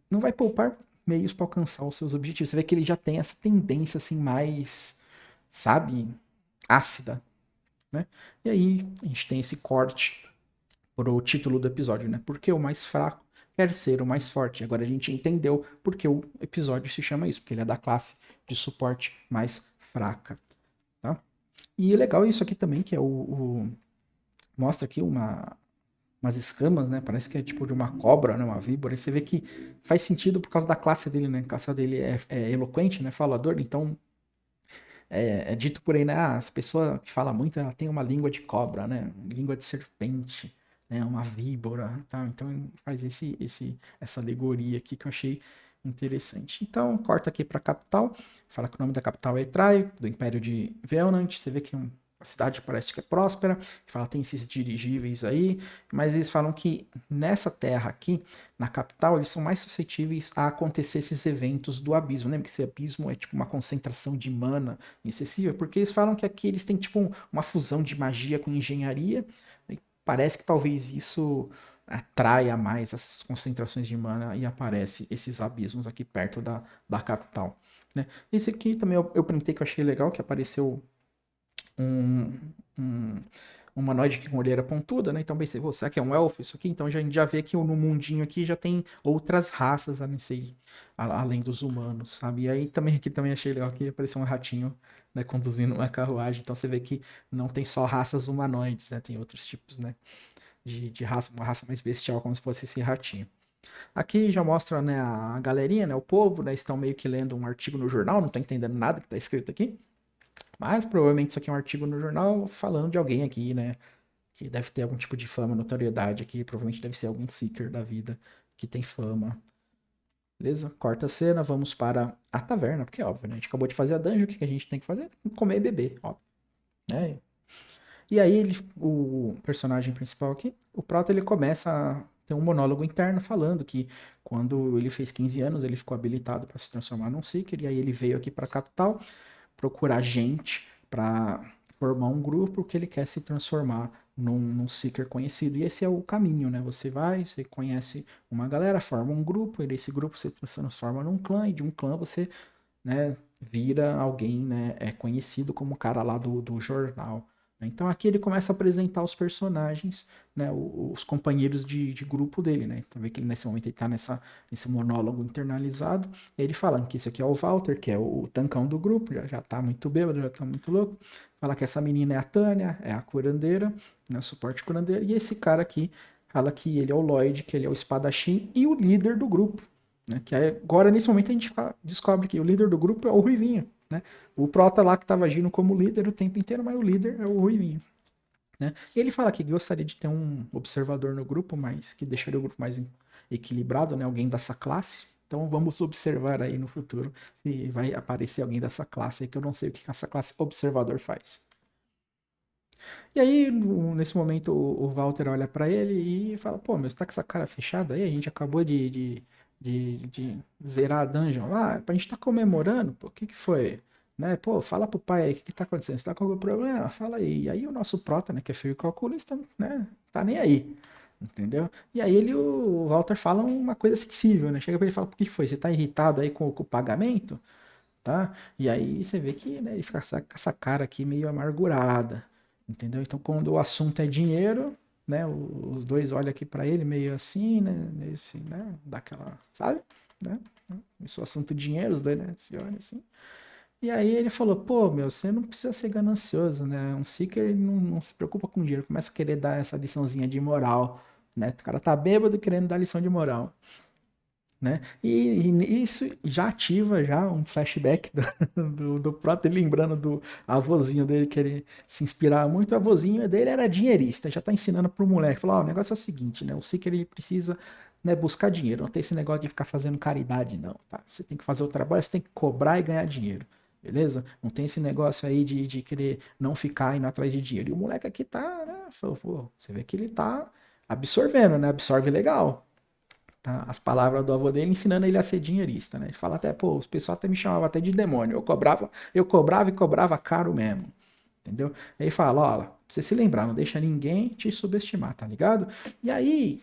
não vai poupar meios para alcançar os seus objetivos. Você vê que ele já tem essa tendência assim mais, sabe, ácida, né? E aí a gente tem esse corte pro título do episódio, né? Porque o mais fraco quer ser o mais forte. Agora a gente entendeu porque o episódio se chama isso, porque ele é da classe de suporte mais fraca, tá? E legal isso aqui também, que é mostra aqui umas escamas, né? Parece que é tipo de uma cobra, né? Uma víbora. E você vê que faz sentido por causa da classe dele, né? A classe dele é eloquente, né? Falador. Então é dito por aí, né? Ah, as pessoas que falam muito, ela tem uma língua de cobra, né? Língua de serpente, né? Uma víbora, tá? Então faz essa alegoria aqui que eu achei interessante. Então corta aqui para a capital. Fala que o nome da capital é Etrai, do Império de Velnant. Você vê que a cidade parece que é próspera. Fala tem esses dirigíveis aí, mas eles falam que nessa terra aqui, na capital, eles são mais suscetíveis a acontecer esses eventos do abismo. Lembra que esse abismo é tipo uma concentração de mana excessiva? Porque eles falam que aqui eles têm tipo uma fusão de magia com engenharia. E parece que talvez isso atraia mais essas concentrações de mana e aparece esses abismos aqui perto da capital. Né? Esse aqui também eu printei que eu achei legal, que apareceu um, um humanoide com olheira pontuda, né? Então pensei, será que é um elfo isso aqui? Então a gente já vê que no mundinho aqui já tem outras raças além dos humanos, sabe? E aí também aqui também achei legal que apareceu um ratinho, né, conduzindo uma carruagem. Então você vê que não tem só raças humanoides, né? Tem outros tipos, né? De raça, uma raça mais bestial, como se fosse esse ratinho. Aqui já mostra, né, a galerinha, né, o povo, né, estão meio que lendo um artigo no jornal, não tô entendendo nada que tá escrito aqui. Mas provavelmente isso aqui é um artigo no jornal falando de alguém aqui, né? Que deve ter algum tipo de fama, notoriedade aqui. Provavelmente deve ser algum seeker da vida que tem fama. Beleza? Corta a cena, vamos para a taverna, porque é óbvio, né? A gente acabou de fazer a dungeon, o que a gente tem que fazer? Comer e beber, óbvio. Né? E aí o personagem principal aqui, o Prota, ele começa a ter um monólogo interno falando que quando ele fez 15 anos, ele ficou habilitado para se transformar num seeker, e aí ele veio aqui para a capital procurar gente para formar um grupo que ele quer se transformar num seeker conhecido. E esse é o caminho, né? Você vai, você conhece uma galera, forma um grupo, e desse grupo você se transforma num clã, e de um clã você, né, vira alguém, né, é conhecido como o cara lá do jornal. Então aqui ele começa a apresentar os personagens, né, os companheiros de grupo dele, né? Então vê que ele, nesse momento ele tá nesse monólogo internalizado. Ele falando que esse aqui é o Walter, que é o tancão do grupo, já tá muito bêbado, já tá muito louco. Fala que essa menina é a Tânia, é a curandeira, né, suporte curandeira. E esse cara aqui fala que ele é o Lloyd, que ele é o espadachim e o líder do grupo. Né? Que agora, nesse momento, a gente descobre que o líder do grupo é o Ruivinho. Né? O Prota lá que estava agindo como líder o tempo inteiro, mas o líder é o Ruivinho. Né? E ele fala que gostaria de ter um observador no grupo, mas que deixaria o grupo mais equilibrado, né? Alguém dessa classe. Então vamos observar aí no futuro se vai aparecer alguém dessa classe aí, que eu não sei o que essa classe observador faz. E aí, nesse momento, o Walter olha pra ele e fala: Pô, mas você tá com essa cara fechada aí? A gente acabou de zerar a dungeon lá. A gente tá comemorando, pô, o que que foi? Né? Pô, fala pro pai aí o que que tá acontecendo. Você tá com algum problema? Fala aí. E aí, o nosso prota, né, que é feio e calculista, né, tá nem aí. Entendeu? E aí o Walter fala uma coisa sensível, né? Chega pra ele e fala: Por que que foi? Você tá irritado aí com o pagamento? Tá? E aí você vê que, né, ele fica com essa cara aqui meio amargurada, entendeu? Então quando o assunto é dinheiro, né, os dois olham aqui para ele meio assim, né, nesse, né, daquela, sabe? Né? Isso é o assunto dinheiro, os dois, né, se olham assim. E aí ele falou, pô, meu, você não precisa ser ganancioso, né? Um seeker ele não se preocupa com dinheiro, começa a querer dar essa liçãozinha de moral, né? O cara tá bêbado querendo dar lição de moral. Né? E isso já ativa já um flashback do Prota, lembrando do avôzinho dele, que ele se inspirava muito. O avôzinho dele era dinheirista, já tá ensinando pro moleque. Falou, ó, o negócio é o seguinte, né? O Seeker ele precisa né, buscar dinheiro. Não tem esse negócio de ficar fazendo caridade, não, tá? Você tem que fazer o trabalho, você tem que cobrar e ganhar dinheiro. Beleza? Não tem esse negócio aí de querer não ficar indo atrás de dinheiro. E o moleque aqui tá, né? Falou, pô, você vê que ele tá absorvendo, né? Absorve legal. Tá? As palavras do avô dele ensinando ele a ser dinheirista, né? Ele fala até, pô, os pessoal até me chamavam até de demônio. Eu cobrava e cobrava caro mesmo. Entendeu? Aí fala, ó, pra você se lembrar, não deixa ninguém te subestimar, tá ligado? E aí,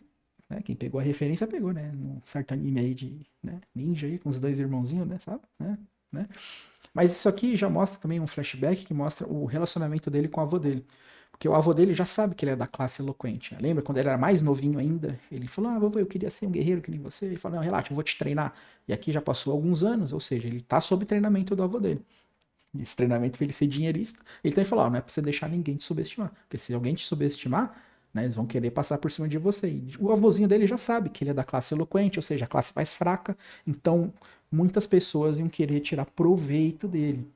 né, quem pegou a referência pegou, né? Num certo anime aí de, né, ninja aí, com os dois irmãozinhos, né, sabe? Né? Mas isso aqui já mostra também um flashback que mostra o relacionamento dele com o avô dele. Porque o avô dele já sabe que ele é da classe eloquente. Lembra quando ele era mais novinho ainda? Ele falou: ah, vovô, eu queria ser um guerreiro que nem você. Ele falou: não, relaxa, eu vou te treinar. E aqui já passou alguns anos, ou seja, ele tá sob treinamento do avô dele. Esse treinamento para ele ser dinheirista. Ele também falou: não é pra você deixar ninguém te subestimar. Porque se alguém te subestimar, né, eles vão querer passar por cima de você. E o avôzinho dele já sabe que ele é da classe eloquente, ou seja, a classe mais fraca. Então, muitas pessoas iam querer tirar proveito dele.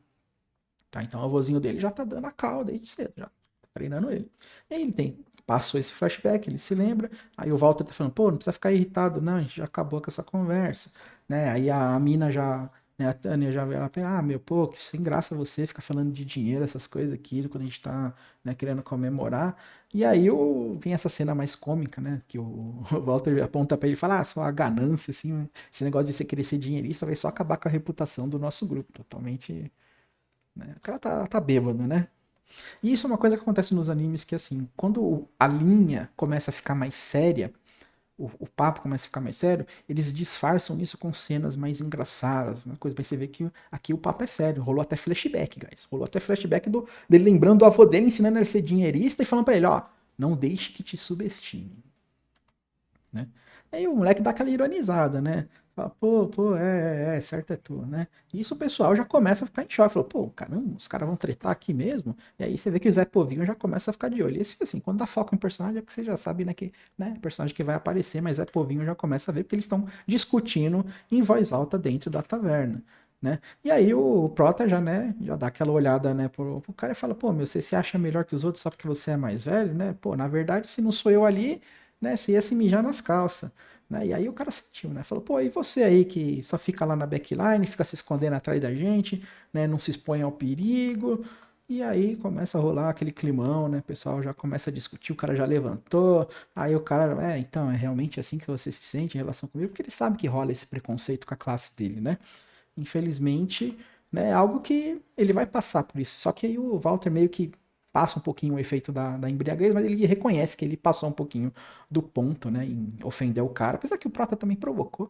Tá? Então, o avôzinho dele já tá dando a cauda desde cedo, já tá treinando ele. E aí ele passou esse flashback, ele se lembra. Aí o Walter tá falando: pô, não precisa ficar irritado, não, a gente já acabou com essa conversa. Né? Aí a mina já, né, a Tânia já veio lá, ah, meu, pô, que sem graça você ficar falando de dinheiro, essas coisas aqui, quando a gente tá, né, querendo comemorar. E aí vem essa cena mais cômica, né, que o Walter aponta pra ele e fala: ah, só a ganância, assim, né? Esse negócio de você querer ser dinheirista vai só acabar com a reputação do nosso grupo, totalmente, né? O cara tá bêbado, né? E isso é uma coisa que acontece nos animes que, assim, quando a linha começa a ficar mais séria, o papo começa a ficar mais sério, eles disfarçam isso com cenas mais engraçadas, uma coisa pra você ver que aqui o papo é sério. Rolou até flashback, guys. Rolou até flashback dele lembrando do avô dele, ensinando ele a ser dinheirista e falando pra ele: ó, não deixe que te subestime, né? Aí o moleque dá aquela ironizada, né? Fala: pô, certo é tu, né? E isso o pessoal já começa a ficar em choque. Falou: pô, caramba, os caras vão tretar aqui mesmo? E aí você vê que o Zé Povinho já começa a ficar de olho. E assim, quando dá foco em personagem, é que você já sabe, né, que, né, personagem que vai aparecer, mas Zé Povinho já começa a ver porque eles estão discutindo em voz alta dentro da taverna. Né? E aí o Prota já, né, já dá aquela olhada, né, pro cara e fala: pô, meu, você se acha melhor que os outros só porque você é mais velho, né? Pô, na verdade, se não sou eu ali, né, você ia se mijar nas calças. Né? E aí o cara sentiu, né? Falou: pô, e você aí que só fica lá na backline, fica se escondendo atrás da gente, né? Não se expõe ao perigo. E aí começa a rolar aquele climão, né? O pessoal já começa a discutir, o cara já levantou. Aí o cara, então, é realmente assim que você se sente em relação comigo? Porque ele sabe que rola esse preconceito com a classe dele, né? Infelizmente, né, é algo que ele vai passar por isso. Só que aí o Walter meio que passa um pouquinho o efeito da embriaguez, mas ele reconhece que ele passou um pouquinho do ponto, né, em ofender o cara, apesar que o Prota também provocou,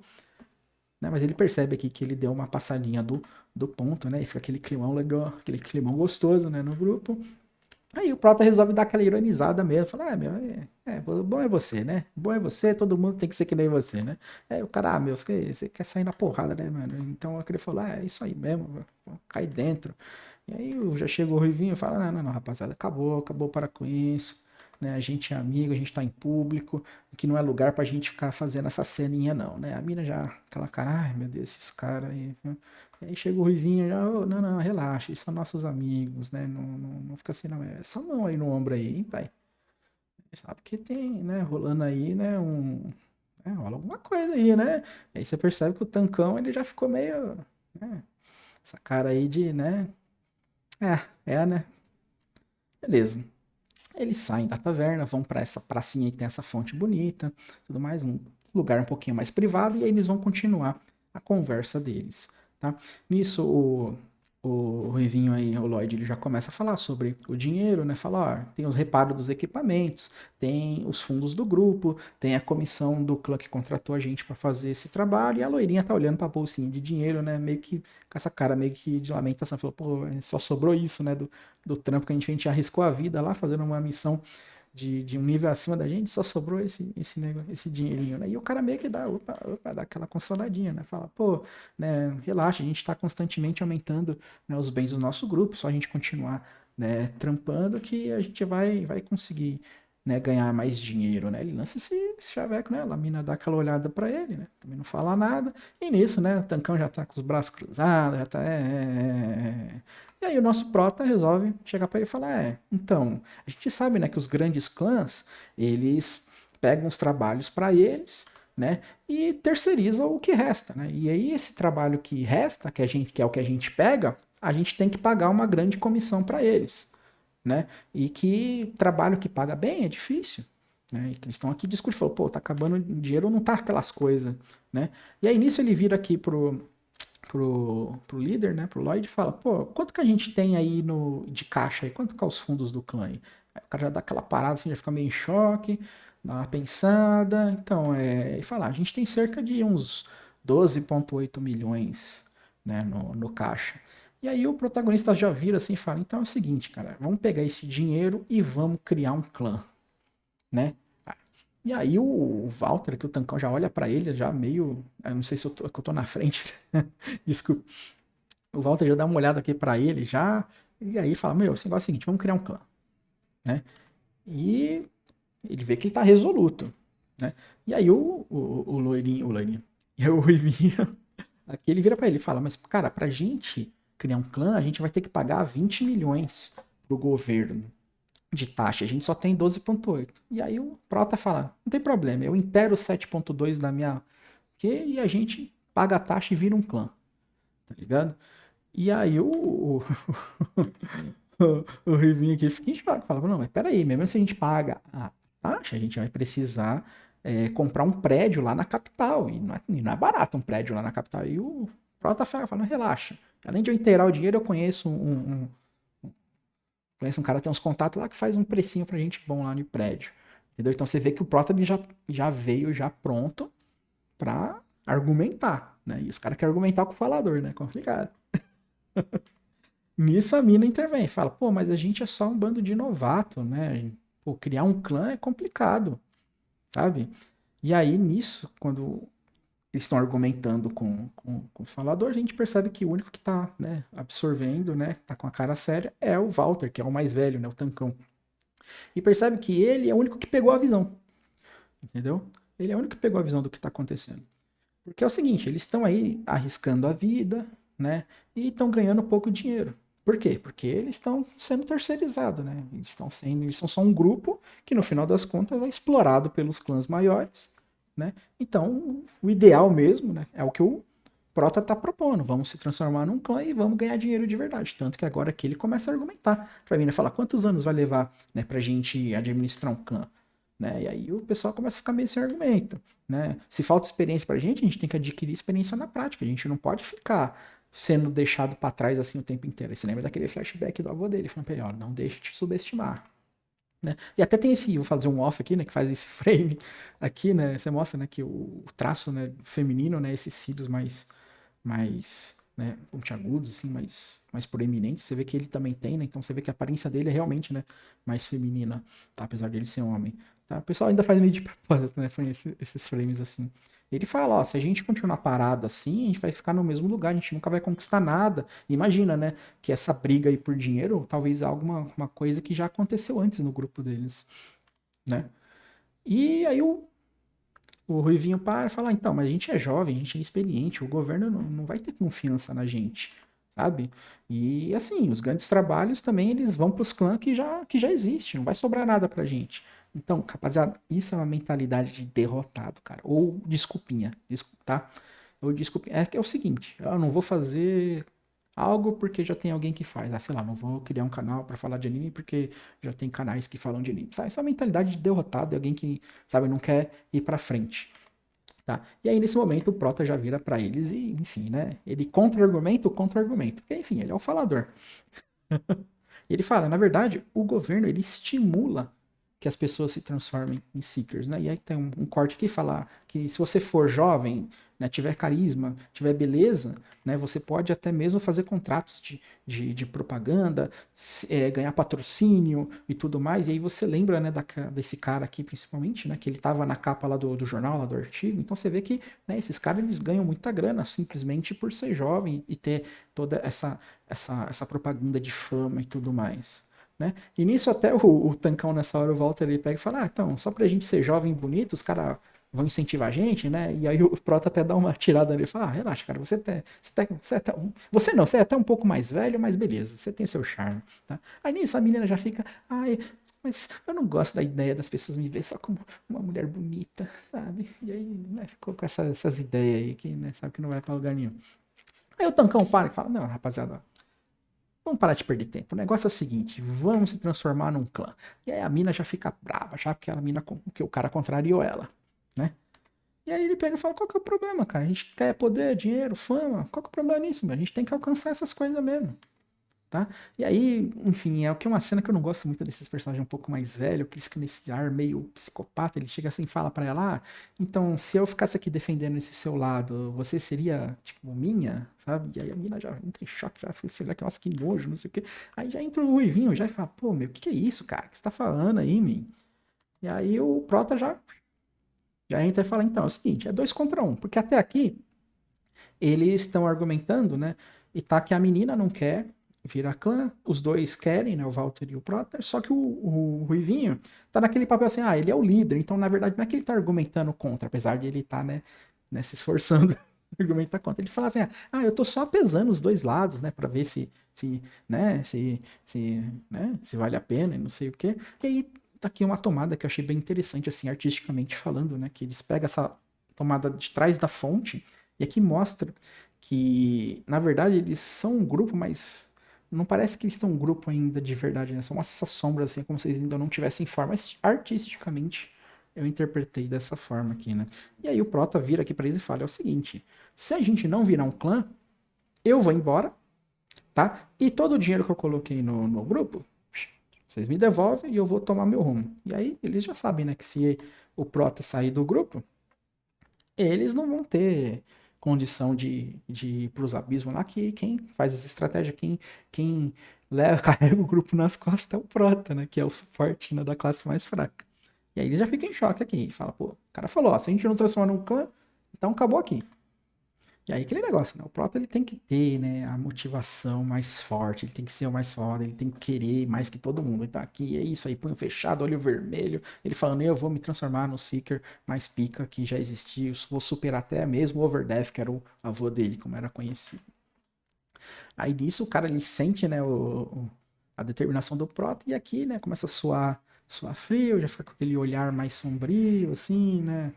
né, mas ele percebe aqui que ele deu uma passadinha do ponto, né, e fica aquele climão legal, aquele climão gostoso, né, no grupo. Aí o Prota resolve dar aquela ironizada mesmo, fala: meu, bom é você, né? Bom é você, todo mundo tem que ser que nem você, né? Aí o cara: meu, você quer sair na porrada, né, mano? Então ele falou: é isso aí mesmo, cai dentro. E aí já chegou o Ruivinho e fala: não, rapaziada, acabou, para com isso, né? A gente é amigo, a gente tá em público, aqui não é lugar pra gente ficar fazendo essa ceninha, não, né? A mina já, aquela cara: ai meu Deus, esses caras aí, viu? E aí chega o Ruivinho, já: oh, não, relaxa, eles são nossos amigos, né? Não fica assim, não. É essa mão aí no ombro aí, hein, pai? Sabe que tem, né, rolando aí, né, rola alguma coisa aí, né? Aí você percebe que o Tancão, ele já ficou meio, né, essa cara aí de, né, né? Beleza. Eles saem da taverna, vão para essa pracinha que tem essa fonte bonita, tudo mais, um lugar um pouquinho mais privado, e aí eles vão continuar a conversa deles, tá? Nisso, o Ruivinho aí, o Lloyd, ele já começa a falar sobre o dinheiro, né? Falar: tem os reparos dos equipamentos, tem os fundos do grupo, tem a comissão do clã que contratou a gente para fazer esse trabalho, e a loirinha tá olhando pra bolsinha de dinheiro, né? Meio que com essa cara meio que de lamentação. Falou: pô, só sobrou isso, né? Do trampo que a gente arriscou a vida lá fazendo uma missão de um nível acima da gente, só sobrou esse negócio, esse dinheirinho, né? E o cara meio que dá aquela consoladinha, né? Fala: pô, né, relaxa, a gente está constantemente aumentando, né, os bens do nosso grupo, só a gente continuar, né, trampando que a gente vai conseguir, né, ganhar mais dinheiro, né? Ele lança esse chaveco, né? A mina dá aquela olhada para ele, né? Também não fala nada. E nisso, né, o Tancão já tá com os braços cruzados, já tá. E aí o nosso prota resolve chegar para ele e falar: então, a gente sabe, né, que os grandes clãs, eles pegam os trabalhos para eles, né? E terceiriza o que resta, né? E aí esse trabalho que resta, que é o que a gente pega, a gente tem que pagar uma grande comissão para eles, né? E que trabalho que paga bem é difícil, né? E que eles estão aqui discutindo, falou, pô, tá acabando o dinheiro, não tá aquelas coisas, né? E aí nisso ele vira aqui pro líder, né, pro Lloyd, e fala, pô, quanto que a gente tem aí de caixa aí? Quanto que é os fundos do clã aí? Aí o cara já dá aquela parada, assim, já fica meio em choque, dá uma pensada, então, e fala, a gente tem cerca de uns 12,8 milhões, né, no caixa. E aí o protagonista já vira assim e fala, então é o seguinte, cara, vamos pegar esse dinheiro e vamos criar um clã, né? E aí o Walter, que o Tancão já olha pra ele, já meio. Eu não sei se que eu tô na frente. Desculpa. O Walter já dá uma olhada aqui pra ele, já. E aí fala: Meu, esse negócio é o seguinte, vamos criar um clã, né? E ele vê que ele tá resoluto, né? E aí o loirinho. E o Ruivinho, aqui ele vira pra ele e fala: Mas, cara, pra gente criar um clã, a gente vai ter que pagar 20 milhões pro governo de taxa, a gente só tem 12,8. E aí o Prota fala, não tem problema, eu inteiro 7,2 da minha e a gente paga a taxa e vira um clã, tá ligado? E aí o Rivinho aqui fica em choque, fala, não, mas peraí, mesmo se a gente paga a taxa, a gente vai precisar comprar um prédio lá na capital, e não é barato um prédio lá na capital. E o Prota fala, relaxa, além de eu inteirar o dinheiro, eu conheço um cara que tem uns contatos lá que faz um precinho pra gente bom lá no prédio. Entendeu? Então você vê que o Prota já veio já pronto pra argumentar, né? E os caras querem argumentar com o falador, né? Complicado. Nisso a mina intervém, fala, pô, mas a gente é só um bando de novato, né? Pô, criar um clã é complicado, sabe? E aí nisso, quando eles estão argumentando com o falador, a gente percebe que o único que tá, né, absorvendo, né, tá com a cara séria, é o Walter, que é o mais velho, né, o Tancão. E percebe que ele é o único que pegou a visão, entendeu? Ele é o único que pegou a visão do que está acontecendo. Porque é o seguinte, eles estão aí arriscando a vida, né? E estão ganhando pouco dinheiro. Por quê? Porque eles estão sendo terceirizados, né? Eles são só um grupo que no final das contas é explorado pelos clãs maiores, né? Então, o ideal mesmo, né, é o que o Prota tá propondo. Vamos se transformar num clã e vamos ganhar dinheiro de verdade. Tanto que agora que ele começa a argumentar pra mim, né? Falar quantos anos vai levar, né, pra gente administrar um clã, né? E aí o pessoal começa a ficar meio sem argumento, né? Se falta experiência pra gente, a gente tem que adquirir experiência na prática. A gente não pode ficar sendo deixado para trás assim o tempo inteiro. Aí você lembra daquele flashback do avô dele, falando pra ele, ó, não deixe de subestimar, né? E até tem esse, vou fazer um off aqui, né, que faz esse frame aqui, né, você mostra, né, que o traço, né, feminino, né, esses cílios mais, né, pontiagudos, assim, mais proeminentes, você vê que ele também tem, né, então você vê que a aparência dele é realmente, né, mais feminina, tá, apesar de ele ser homem, tá, o pessoal ainda faz meio de propósito, né, foi esses frames, assim. Ele fala, ó, se a gente continuar parado assim, a gente vai ficar no mesmo lugar, a gente nunca vai conquistar nada. Imagina, né, que essa briga aí por dinheiro, talvez alguma uma coisa que já aconteceu antes no grupo deles, né? E aí o Ruivinho para e fala, então, mas a gente é jovem, a gente é experiente, o governo não vai ter confiança na gente, sabe? E assim, os grandes trabalhos também, eles vão para os clãs que já existem, não vai sobrar nada pra gente. Então, rapaziada, isso é uma mentalidade de derrotado, cara. Ou desculpinha, tá? Ou desculpinha. É que é o seguinte, eu não vou fazer algo porque já tem alguém que faz. Ah, sei lá, não vou criar um canal para falar de anime porque já tem canais que falam de anime. Sabe? Essa é uma mentalidade de derrotado, de alguém que, sabe, não quer ir para frente. Tá? E aí, nesse momento, o Prota já vira para eles e, enfim, né? Ele contra-argumento, contra-argumento. Porque, enfim, ele é o falador. E ele fala, na verdade, o governo, ele estimula que as pessoas se transformem em seekers, né? E aí tem um corte que fala que se você for jovem, né, tiver carisma, tiver beleza, né, você pode até mesmo fazer contratos de propaganda, ganhar patrocínio e tudo mais. E aí você lembra, né, desse cara aqui, principalmente, né, que ele estava na capa lá do jornal, lá do artigo. Então você vê que, né, esses caras eles ganham muita grana simplesmente por ser jovem e ter toda essa propaganda de fama e tudo mais. Né? E nisso até o Tancão nessa hora, o Walter, ele pega e fala, então, só pra gente ser jovem e bonito, os caras vão incentivar a gente, né? E aí o Prota até dá uma tirada ali e fala, relaxa, cara, você não, você é até um pouco mais velho, mas beleza, você tem seu charme, tá? Aí nisso a menina já fica, ai, mas eu não gosto da ideia das pessoas me ver só como uma mulher bonita, sabe? E aí, né, ficou com essas ideias aí que, né, sabe que não vai pra lugar nenhum. Aí o Tancão para e fala, não, rapaziada, vamos parar de perder tempo. O negócio é o seguinte, vamos se transformar num clã. E aí a mina já fica brava, já porque a mina que o cara contrariou ela, né? E aí ele pega e fala, qual que é o problema, cara? A gente quer poder, dinheiro, fama. Qual que é o problema nisso, meu? A gente tem que alcançar essas coisas mesmo, tá? E aí, enfim, é o que é uma cena que eu não gosto muito desses personagens um pouco mais velhos, que eles ficam nesse ar meio psicopata, ele chega assim e fala pra ela, então, se eu ficasse aqui defendendo esse seu lado, você seria, tipo, minha, sabe? E aí a mina já entra em choque, já fica assim, nossa, que nojo, não sei o quê. Aí já entra o Ruivinho, já fala, pô, meu, o que é isso, cara? O que você tá falando aí, meu? E aí o Prota já entra e fala, então, é o seguinte, é 2 contra 1, porque até aqui eles estão argumentando, né? E tá que a menina não quer virar clã, os dois querem, né? O Walter e o Proter, só que o Ruivinho tá naquele papel assim, ele é o líder, então na verdade não é que ele tá argumentando contra, apesar de ele tá, né se esforçando argumentar contra. Ele fala assim, eu tô só pesando os dois lados, né, para ver se vale a pena e não sei o quê. E aí tá aqui uma tomada que eu achei bem interessante, assim, artisticamente falando, né, que eles pegam essa tomada de trás da fonte e aqui mostra que, na verdade, eles são um grupo, mas não parece que eles são um grupo ainda de verdade, né? São essas sombras, assim, como se eles ainda não tivessem forma, mas artisticamente eu interpretei dessa forma aqui, né? E aí o Prota vira aqui pra eles e fala: é o seguinte, se a gente não virar um clã, eu vou embora, tá? E todo o dinheiro que eu coloquei no grupo, vocês me devolvem e eu vou tomar meu rumo. E aí eles já sabem, né, que se o Prota sair do grupo, eles não vão ter condição de ir para os abismos lá, que quem faz essa estratégia, quem leva, carrega o grupo nas costas é o Prota, né? Que é o suporte, né, da classe mais fraca. E aí ele já fica em choque aqui. Fala, pô, o cara falou, ó, se a gente não transformar num clã, então acabou aqui. E aí aquele negócio, né? O Prota ele tem que ter, né, a motivação mais forte, ele tem que ser o mais foda, ele tem que querer mais que todo mundo. Então aqui é isso aí, punho fechado, olho vermelho, ele falando, eu vou me transformar no Seeker mais pica que já existiu, vou superar até mesmo o Overdeath, que era o avô dele, como era conhecido. Aí nisso o cara ele sente, né, a determinação do Prota e aqui, né, começa a suar frio, já fica com aquele olhar mais sombrio, assim, né?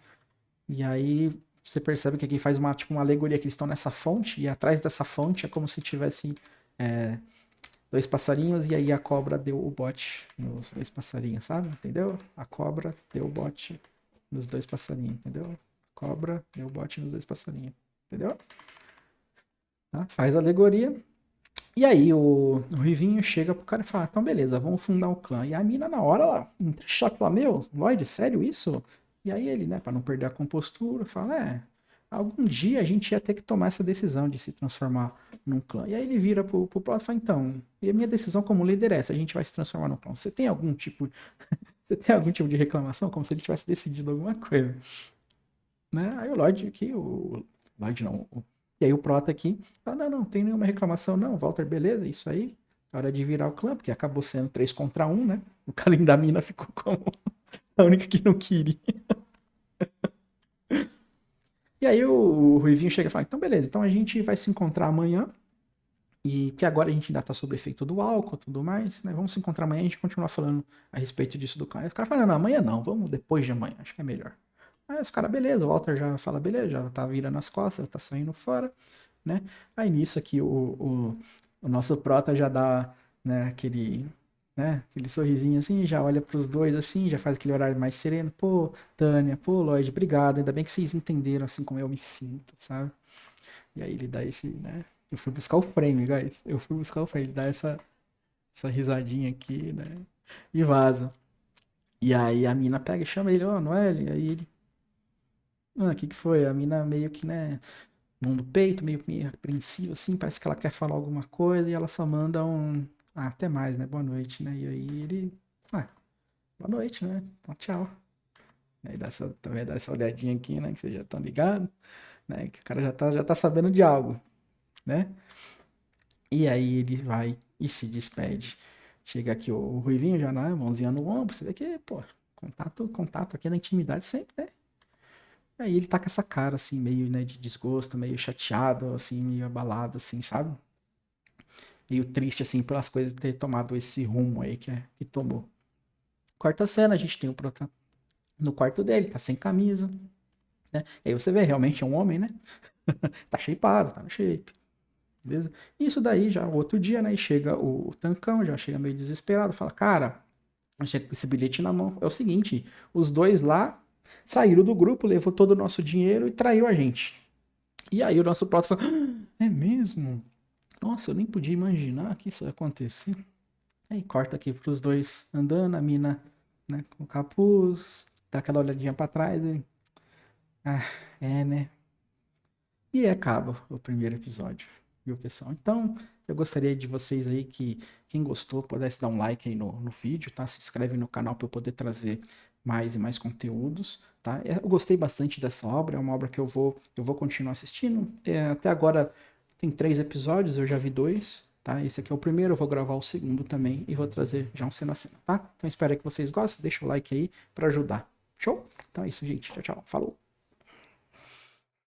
E aí você percebe que aqui faz tipo, uma alegoria que eles estão nessa fonte, e atrás dessa fonte é como se tivesse é, 2 passarinhos, e aí a cobra deu o bote nos 2 passarinhos, sabe? Entendeu? A cobra deu o bote nos 2 passarinhos, entendeu? A cobra deu o bote nos 2 passarinhos, entendeu? Tá? Faz a alegoria. E aí o Rivinho chega pro cara e fala, então beleza, vamos fundar o clã. E a mina na hora, ela entra em choque, fala, meu, Lloyd, sério isso? E aí ele, né, pra não perder a compostura, fala, algum dia a gente ia ter que tomar essa decisão de se transformar num clã. E aí ele vira pro Prota e fala, então, e a minha decisão como líder é essa, a gente vai se transformar num clã. Você tem algum tipo de reclamação? Como se ele tivesse decidido alguma coisa, né? Aí o Lloyd aqui, o Lloyd não, e aí o Prota aqui, não, não tem nenhuma reclamação não, Walter, beleza, isso aí, hora de virar o clã, porque acabou sendo 3 contra 1, né? O Kalim da mina ficou como a única que não queria. E aí o Ruivinho chega e fala, então beleza, então a gente vai se encontrar amanhã, e que agora a gente ainda tá sob efeito do álcool e tudo mais, né? Vamos se encontrar amanhã e a gente continua falando a respeito disso do clã. Aí os caras falam, não, amanhã não, vamos depois de amanhã, acho que é melhor. Aí os caras, beleza, o Walter já fala, beleza, já tá virando as costas, já tá saindo fora, né? Aí nisso aqui o nosso prota já dá, né, aquele sorrisinho assim, já olha pros dois assim, já faz aquele horário mais sereno. Pô, Tânia, pô, Lloyd, obrigado, ainda bem que vocês entenderam assim como eu me sinto, sabe? E aí ele dá esse, né? Eu fui buscar o frame, guys. Eu fui buscar o frame, ele dá essa risadinha aqui, né? E vaza. E aí a mina pega e chama ele, ó, Noelle, e aí ele, o que foi? A mina meio que, né, mão no peito, meio apreensiva, assim, parece que ela quer falar alguma coisa e ela só manda um. Até mais, né? Boa noite, né? E aí ele. Ah, boa noite, né? Então, tchau. E aí também dá essa olhadinha aqui, né? Que vocês já estão ligados, né? Que o cara já tá sabendo de algo, né? E aí ele vai e se despede. Chega aqui o Ruivinho já, né? Mãozinha no ombro, você vê que, pô, contato aqui na intimidade sempre, né? Aí ele tá com essa cara, assim, meio, né, de desgosto, meio chateado, assim, meio abalado, assim, sabe? Meio triste, assim, pelas coisas ter tomado esse rumo aí que tomou. Quarta cena, a gente tem o protagonista no quarto dele, tá sem camisa, né? E aí você vê, realmente é um homem, né? Tá shapeado, tá no shape. Beleza? Isso daí já outro dia, né? E chega o Tancão, já chega meio desesperado, fala, cara, chega com esse bilhete na mão. É o seguinte, os dois lá saíram do grupo, levou todo o nosso dinheiro e traiu a gente. E aí o nosso prota fala, é mesmo? Nossa, eu nem podia imaginar que isso ia acontecer. Aí corta aqui pros dois andando, a mina, né, com o capuz, dá aquela olhadinha pra trás e... Ah, é, né? E acaba o primeiro episódio, viu, pessoal? Então, eu gostaria de vocês aí que, quem gostou, pudesse dar um like aí no vídeo, tá? Se inscreve no canal para eu poder trazer mais e mais conteúdos, tá? Eu gostei bastante dessa obra, é uma obra que eu vou continuar assistindo. Até agora tem 3 episódios, eu já vi 2, tá? Esse aqui é o primeiro, eu vou gravar o segundo também e vou trazer já um cena a cena, tá? Então espero que vocês gostem, deixa o like aí para ajudar. Show? Então é isso, gente. Tchau, tchau. Falou!